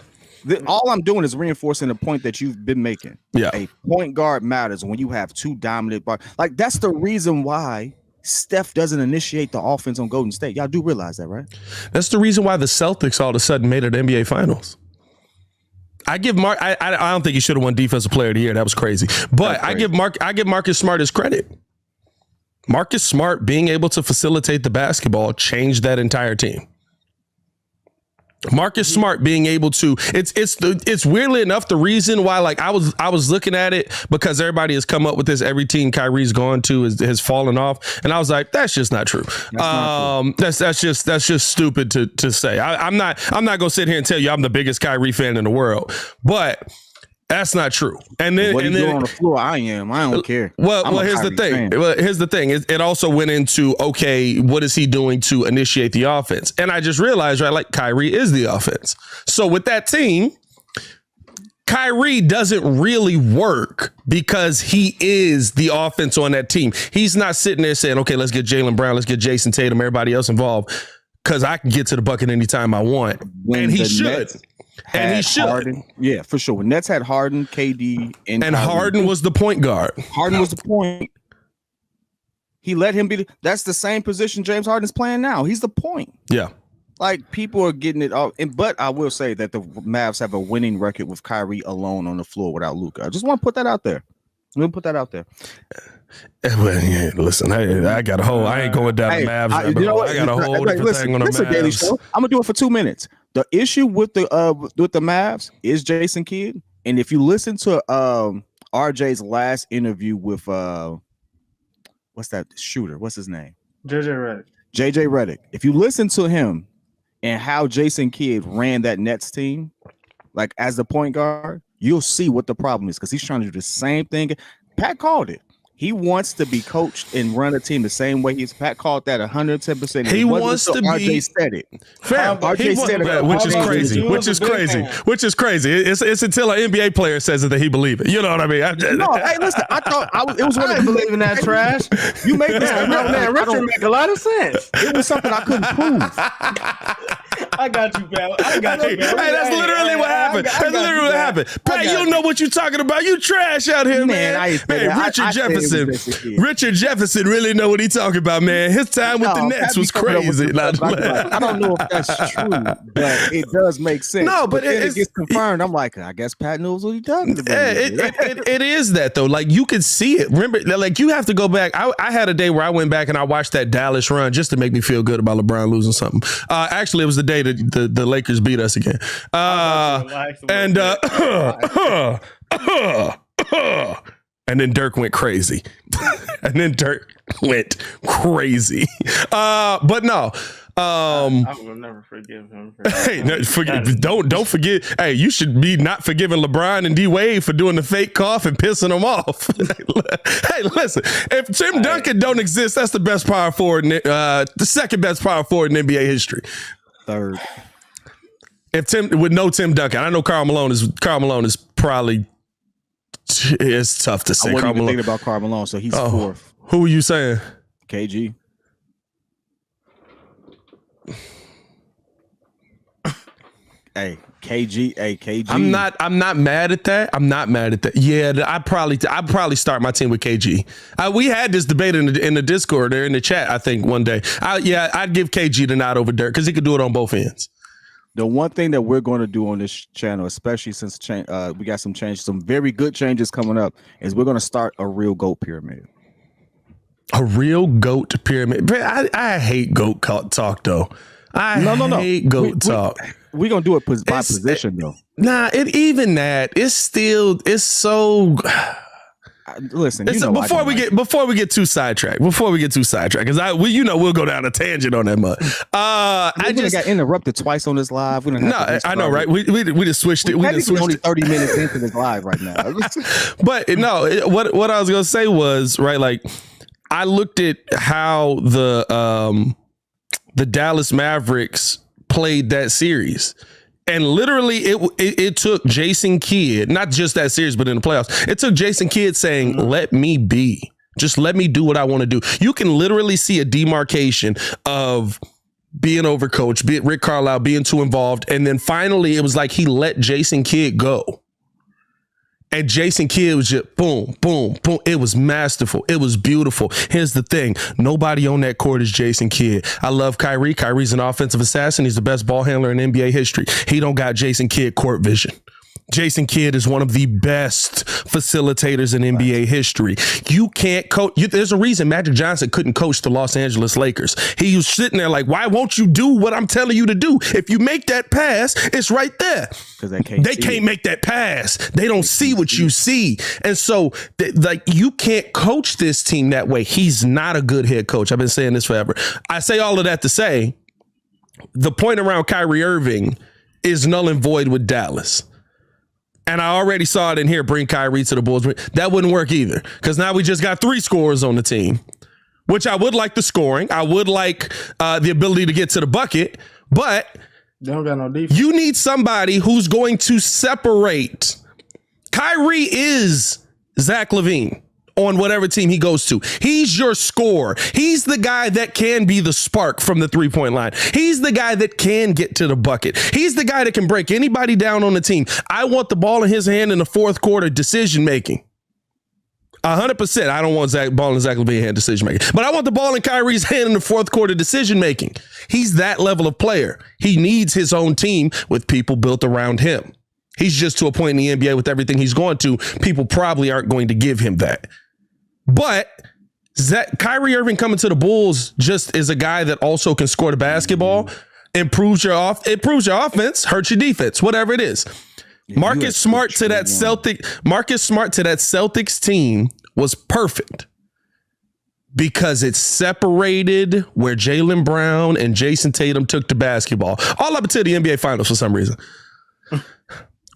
All I'm doing is reinforcing the point that you've been making. Yeah. A point guard matters when you have 2 dominant bars. Like, that's the reason why Steph doesn't initiate the offense on Golden State. Y'all do realize that, right? That's the reason why the Celtics all of a sudden made it to NBA Finals. I give Mark. I don't think he should have won Defensive Player of the Year. That was crazy. But I give Marcus Smart his credit. Marcus Smart being able to facilitate the basketball changed that entire team. Marcus Smart being able to, it's weirdly enough the reason why, like I was looking at it because everybody has come up with this. Every team Kyrie's gone to has fallen off, and I was like, that's just not true. That's just stupid to say. I'm not gonna sit here and tell you I'm the biggest Kyrie fan in the world, but That's not true. And then, what and he then doing on the floor, I don't care. Well, here's the thing. Well, here's the thing. It also went into, okay, what is he doing to initiate the offense? And I just realized, right, like Kyrie is the offense. So with that team, Kyrie doesn't really work because he is the offense on that team. He's not sitting there saying, okay, let's get Jaylen Brown, let's get Jason Tatum, everybody else involved, because I can get to the bucket anytime I want. And he should. And he should. Harden, yeah, for sure. When Nets had Harden, KD, and Kyrie, Harden was the point guard. Harden was the point. He let him be. That's the same position James Harden's playing now. He's the point. Yeah. Like, people are getting it off. But I will say that the Mavs have a winning record with Kyrie alone on the floor without Luka. I just want to put that out there. I'm going to put that out there. Well, yeah, listen, I got a whole. I ain't going down the Mavs. I got a whole different thing on the Mavs. I'm gonna do it for 2 minutes. The issue with the Mavs is Jason Kidd, and if you listen to RJ's last interview with what's that shooter? What's his name? JJ Redick. If you listen to him and how Jason Kidd ran that Nets team, like as the point guard, you'll see what the problem is, because he's trying to do the same thing. Pat called it. He wants to be coached and run a team the same way Pat called that 110%. He wants to be. RJ said it. Fair. RJ said it, which is crazy. Which is crazy. It's until an NBA player says it that he believe it. You know what I mean? No, hey, listen. I thought it was one of believing that trash. You make this. Man, Richard make a lot of sense. It was something I couldn't prove. I got you, pal. I got you, pal. Hey, that's literally what happened. That's literally what happened. Pat, you don't know what you're talking about. You trash out here, man. Richard Jefferson really know what he talking about, man. His time with the Nets was crazy. I don't know if that's true, but it does make sense. No, but it gets confirmed. I'm like, I guess Pat knows what he's talking about. It is that, though. Like, you can see it. Remember, like, you have to go back. I had a day where I went back and I watched that Dallas run just to make me feel good about LeBron losing something. Actually, it was the day that the Lakers beat us again. And then Dirk went crazy. But no. I will never forgive him. Don't forget. Hey, you should be not forgiving LeBron and D Wade for doing the fake cough and pissing them off. Hey, listen. If Tim Duncan don't exist, that's the best power forward, the second best power forward in NBA history. Third. If with no Tim Duncan, I know Karl Malone is probably. It's tough to say. I wasn't even thinking about Karl Malone, so he's fourth. Who are you saying? KG. Hey, KG. I'm not mad at that. Yeah, I'd probably start my team with KG. We had this debate in the Discord or in the chat, I think, one day. I'd give KG the nod over Dirk because he could do it on both ends. The one thing that we're going to do on this channel, especially since we got some very good changes coming up, is we're going to start a real GOAT pyramid. A real GOAT pyramid. I hate GOAT talk, though. I hate GOAT talk. We're going to do it by position, though. Nah, it's so... Listen, before we get too sidetracked, because we'll go down a tangent on that mud. I just got interrupted twice on this live. I know, right? We just switched it. We're only 30 minutes into this live right now. But no, what I was gonna say was, right, like, I looked at how the Dallas Mavericks played that series. And literally, it took Jason Kidd, not just that series, but in the playoffs, it took Jason Kidd saying, let me be. Just let me do what I want to do. You can literally see a demarcation of being overcoached, Rick Carlisle being too involved. And then finally, it was like he let Jason Kidd go. And Jason Kidd was just boom, boom, boom. It was masterful. It was beautiful. Here's the thing. Nobody on that court is Jason Kidd. I love Kyrie. Kyrie's an offensive assassin. He's the best ball handler in NBA history. He don't got Jason Kidd court vision. Jason Kidd is one of the best facilitators in NBA history. You can't coach. There's a reason Magic Johnson couldn't coach the Los Angeles Lakers. He was sitting there like, why won't you do what I'm telling you to do? If you make that pass, it's right there. Because they can't make that pass. They don't see what you see. And so, like, you can't coach this team that way. He's not a good head coach. I've been saying this forever. I say all of that to say the point around Kyrie Irving is null and void with Dallas. And I already saw it in here, bring Kyrie to the Bulls. That wouldn't work either, because now we just got 3 scorers on the team, which I would like the scoring. I would like the ability to get to the bucket, but they don't got no defense. You need somebody who's going to separate. Kyrie is Zach LaVine on whatever team he goes to. He's your scorer. He's the guy that can be the spark from the 3-point line. He's the guy that can get to the bucket. He's the guy that can break anybody down on the team. I want the ball in his hand in the fourth quarter decision making. 100%. I don't want ball in Zach LaVine hand decision making, but I want the ball in Kyrie's hand in the fourth quarter decision making. He's that level of player. He needs his own team with people built around him. He's just to a point in the NBA with everything he's going to. People probably aren't going to give him that. But Kyrie Irving coming to the Bulls just is a guy that also can score the basketball, improves your offense, hurts your defense, whatever it is. Yeah, Marcus Smart to that Celtics team was perfect because it separated where Jaylen Brown and Jason Tatum took the basketball all up until the NBA Finals for some reason.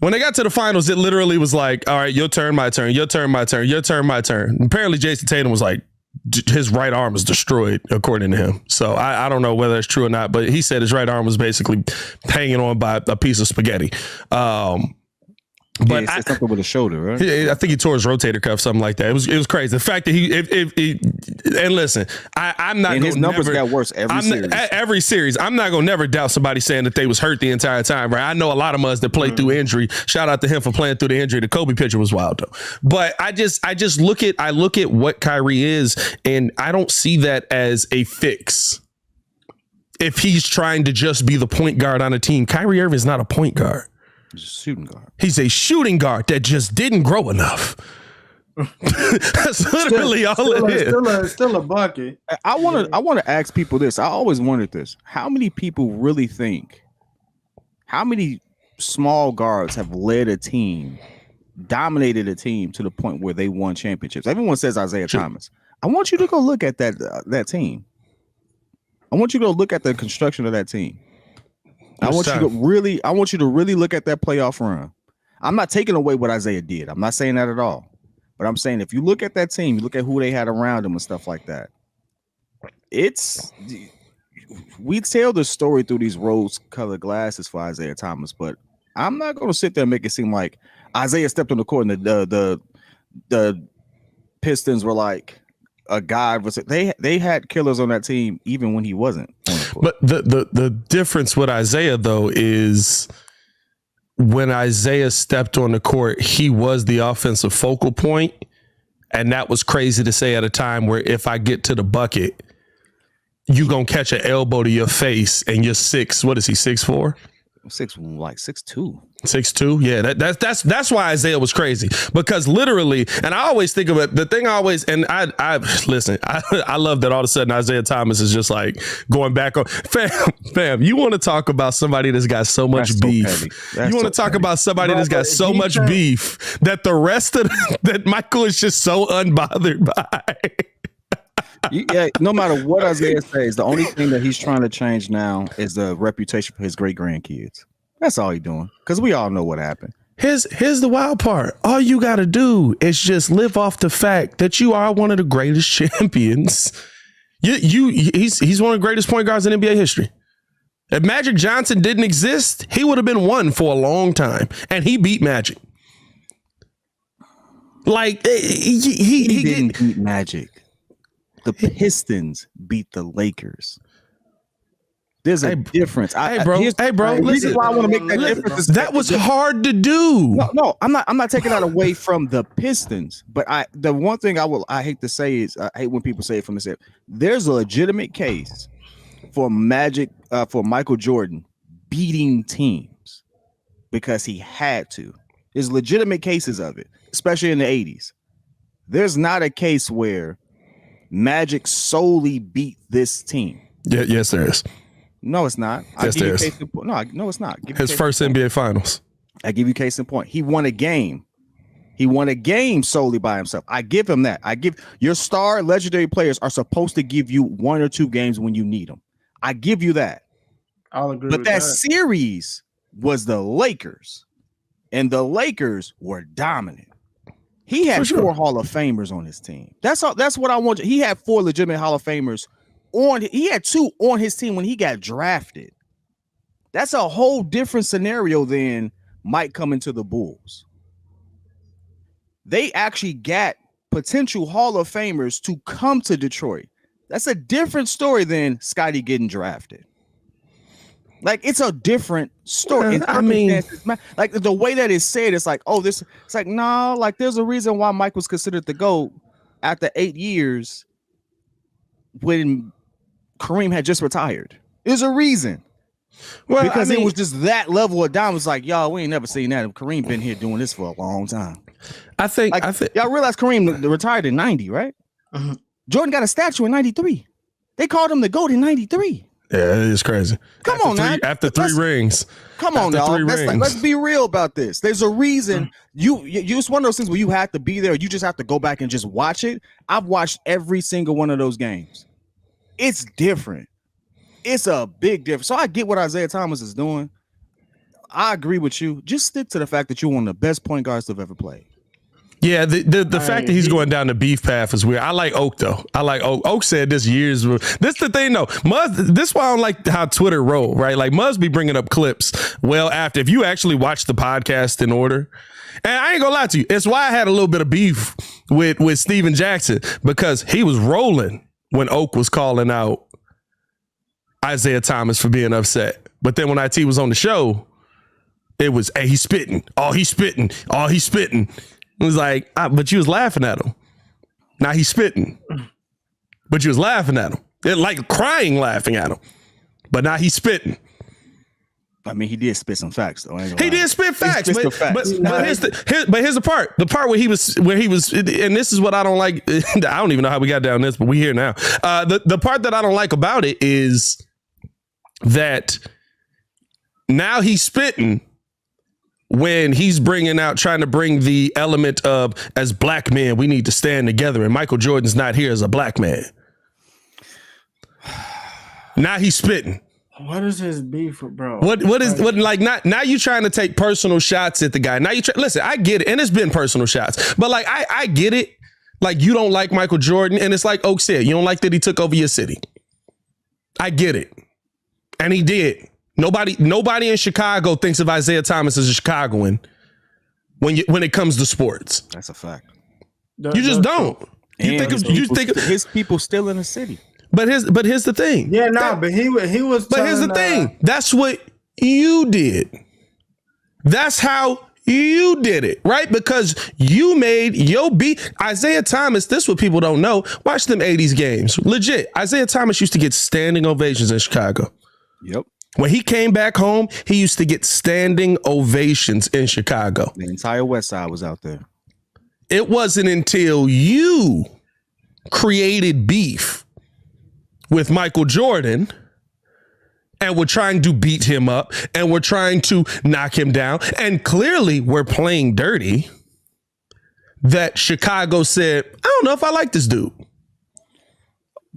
When they got to the finals, it literally was like, all right, your turn, my turn, your turn, my turn, your turn, my turn. Apparently, Jason Tatum was like, his right arm was destroyed, according to him. So I don't know whether it's true or not, but he said his right arm was basically hanging on by a piece of spaghetti. But something with a shoulder, right? I think he tore his rotator cuff, something like that. It was crazy. The fact that he and listen, I'm not. And his numbers got worse every series. I'm not gonna never doubt somebody saying that they was hurt the entire time, right? I know a lot of us that played through injury. Shout out to him for playing through the injury. The Kobe picture was wild though. But I look at what Kyrie is, and I don't see that as a fix. If he's trying to just be the point guard on a team, Kyrie Irving is not a point guard. He's a shooting guard. He's a shooting guard that just didn't grow enough. That's literally all it is. Still a bucket. I want to ask people this. I always wondered this. How many people really think, how many small guards have led a team, dominated a team to the point where they won championships? Everyone says Isaiah Thomas. I want you to go look at that team. I want you to go look at the construction of that team. I want you to really look at that playoff run. I'm not taking away what Isaiah did. I'm not saying that at all. But I'm saying if you look at that team, you look at who they had around him and stuff like that. We tell the story through these rose-colored glasses for Isaiah Thomas, but I'm not going to sit there and make it seem like Isaiah stepped on the court and the Pistons were like a god. They had killers on that team even when he wasn't on the court. But the difference with Isaiah though is when Isaiah stepped on the court, he was the offensive focal point, and that was crazy to say at a time where if I get to the bucket, you gonna catch an elbow to your face and you're 6. What is he? 6'4"? 6'2". 6'2", yeah. That's why Isaiah was crazy, because literally, and I always think of it. The thing I always, and I listen. I love that all of a sudden Isaiah Thomas is just like going back on. Fam, you want to talk about somebody that's got so much beef? You want to talk about somebody that's got so much beef that the rest of that Michael is just so unbothered by. Yeah, no matter what Isaiah says, the only thing that he's trying to change now is the reputation for his great grandkids. That's all he's doing, because we all know what happened. Here's the wild part. All you got to do is just live off the fact that you are one of the greatest champions. He's one of the greatest point guards in NBA history. If Magic Johnson didn't exist, he would have been one for a long time, and he beat Magic. Like he didn't beat Magic. The Pistons beat the Lakers. There's a difference. Hey, bro. Listen, why I want to make that difference. That was hard to do. No, I'm not taking that away from the Pistons. But the one thing I hate to say is I hate when people say it from the set. There's a legitimate case for Michael Jordan beating teams because he had to. There's legitimate cases of it, especially in the 80s. There's not a case where Magic solely beat this team. Yeah, yes, there is. No, it's not. Yes, there is. No, it's not. His first NBA Finals. I give you case in point. He won a game. He won a game solely by himself. I give him that. I give your star legendary players are supposed to give you 1 or 2 games when you need them. I give you that. I'll agree. But that series was the Lakers. and the Lakers were dominant. He had 4 Hall of Famers on his team. That's all. That's what I want. He had 4 legitimate Hall of Famers on. He had 2 on his team when he got drafted. That's a whole different scenario than Mike coming to the Bulls. They actually got potential Hall of Famers to come to Detroit. That's a different story than Scottie getting drafted. Like, it's a different story. I mean, like the way that it's said, it's like, oh, this. It's like, no, like there's a reason why Mike was considered the GOAT after 8 years when Kareem had just retired. There's a reason. Well, because it was just that level of dominance. Like, y'all, we ain't never seen that. Kareem been here doing this for a long time. I think y'all realize Kareem retired in 90, right? Uh-huh. Jordan got a statue in 93. They called him the GOAT in 93. Yeah, it is crazy. Come on, man. After 3 rings. Come on, y'all. Let's be real about this. There's a reason. It's one of those things where you have to be there. You just have to go back and just watch it. I've watched every single one of those games. It's different. It's a big difference. So I get what Isaiah Thomas is doing. I agree with you. Just stick to the fact that you're one of the best point guards to have ever played. Yeah, the fact that he's going down the beef path is weird. I like Oak, though. I like Oak. Oak said this years. This the thing, though. This is why I don't like how Twitter roll, right? Like, Muzz be bringing up clips well after. If you actually watch the podcast in order, and I ain't gonna lie to you, it's why I had a little bit of beef with Steven Jackson, because he was rolling when Oak was calling out Isaiah Thomas for being upset. But then when IT was on the show, it was, hey, he's spitting. Oh, he's spitting. Oh, he's spitting. It was like, but you was laughing at him. Now he's spitting. But you was laughing at him. Like crying laughing at him. But now he's spitting. I mean, he did spit some facts, though. He did spit facts. But here's the part. The part where he was, and this is what I don't like. I don't even know how we got down this, but we here now. The part that I don't like about it is that now he's spitting when he's trying to bring the element of, as black men, we need to stand together. And Michael Jordan's not here as a black man. Now he's spitting. What is his beef with, bro? Now you trying to take personal shots at the guy. Now listen, I get it. And it's been personal shots, but like, I get it. Like, you don't like Michael Jordan. And it's like Oak said, you don't like that he took over your city. I get it. And he did. Nobody in Chicago thinks of Isaiah Thomas as a Chicagoan when it comes to sports. That's a fact. You just don't. You think of his people still in the city. But here's the thing. Yeah, but he was. But here's the thing. That's what you did. That's how you did it, right? Because you made your beat. Isaiah Thomas, this is what people don't know. Watch them 80s games. Legit. Isaiah Thomas used to get standing ovations in Chicago. Yep. When he came back home, he used to get standing ovations in Chicago. The entire West Side was out there. It wasn't until you created beef with Michael Jordan and we're trying to beat him up and we're trying to knock him down, and clearly we're playing dirty, that Chicago said, I don't know if I like this dude.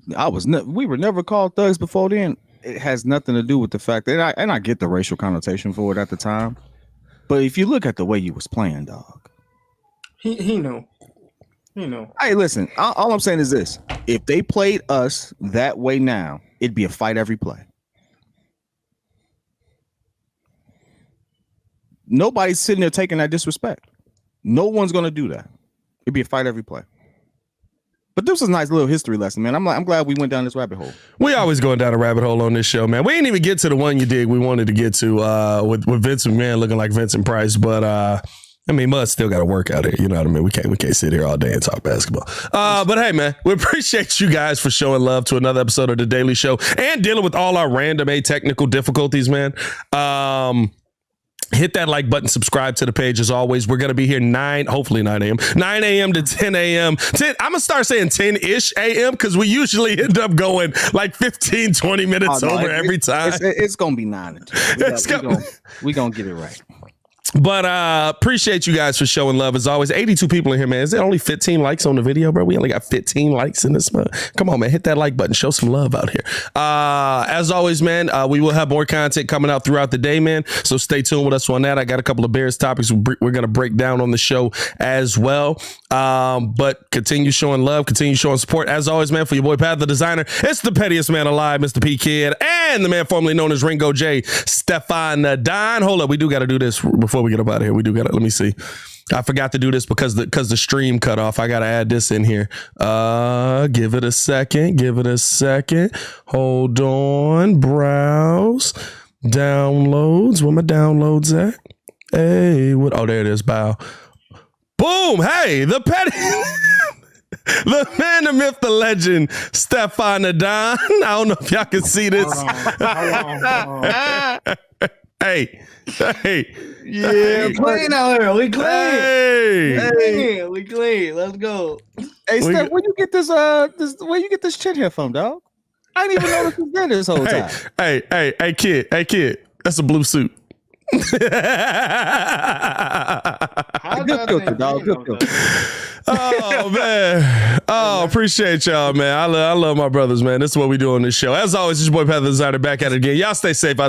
We were never called thugs before then. It has nothing to do with the fact that I get the racial connotation for it at the time, but if you look at the way you was playing, dog, he knew. Hey, listen, all I'm saying is this: if they played us that way now, it'd be a fight every play. Nobody's sitting there taking that disrespect. No one's gonna do that. It'd be a fight every play. But this was a nice little history lesson, man. I'm glad we went down this rabbit hole. We always going down a rabbit hole on this show, man. We didn't even get to the one you did we wanted to get to with Vince McMahon looking like Vincent Price, but I mean, Mud still got to work out here. You know what I mean? We can't sit here all day and talk basketball. But hey, man, we appreciate you guys for showing love to another episode of The Daily Show and dealing with all our random technical difficulties, man. Hit that like button, subscribe to the page as always. We're going to be here 9 a.m. to 10 a.m. I'm going to start saying 10-ish a.m. because we usually end up going like 15, 20 minutes over every time. It's going to be 9 to 10. We're going to get it right. But appreciate you guys for showing love as always. 82 people in here, man. Is there only 15 likes on the video, bro? We only got 15 likes in this month. Come on, man. Hit that like button. Show some love out here. As always, man, we will have more content coming out throughout the day, man. So stay tuned with us on that. I got a couple of Bears topics we're going to break down on the show as well. But continue showing love, continue showing support. As always, man, for your boy Pat the Designer, it's the pettiest man alive, Mr. P Kid, and the man formerly known as Ringo J, Stefan Don. Hold up, we do got to do this before we get up out of here. We do got to, let me see. I forgot to do this because the stream cut off. I got to add this in here. Give it a second. Hold on. Browse. Downloads. Where my downloads at? Hey, what? Oh, there it is. Bow. Boom. Hey, the petty. The man, the myth, the legend, Stefan Don. I don't know if y'all can see this. Hold on. Hey. Yeah, clean out here. We clean. Hey. We clean. Let's go. Hey, Steph, where you get this? Where you get this chin here from, dog? I didn't even know this was there this whole time. Hey, kid. That's a blue suit. How's Good that filter, thing dog. clean Good though? filter. Oh man. Oh, appreciate y'all, man. I love my brothers, man. This is what we do on this show. As always, it's your boy Pat the Designer back at it again. Y'all stay safe out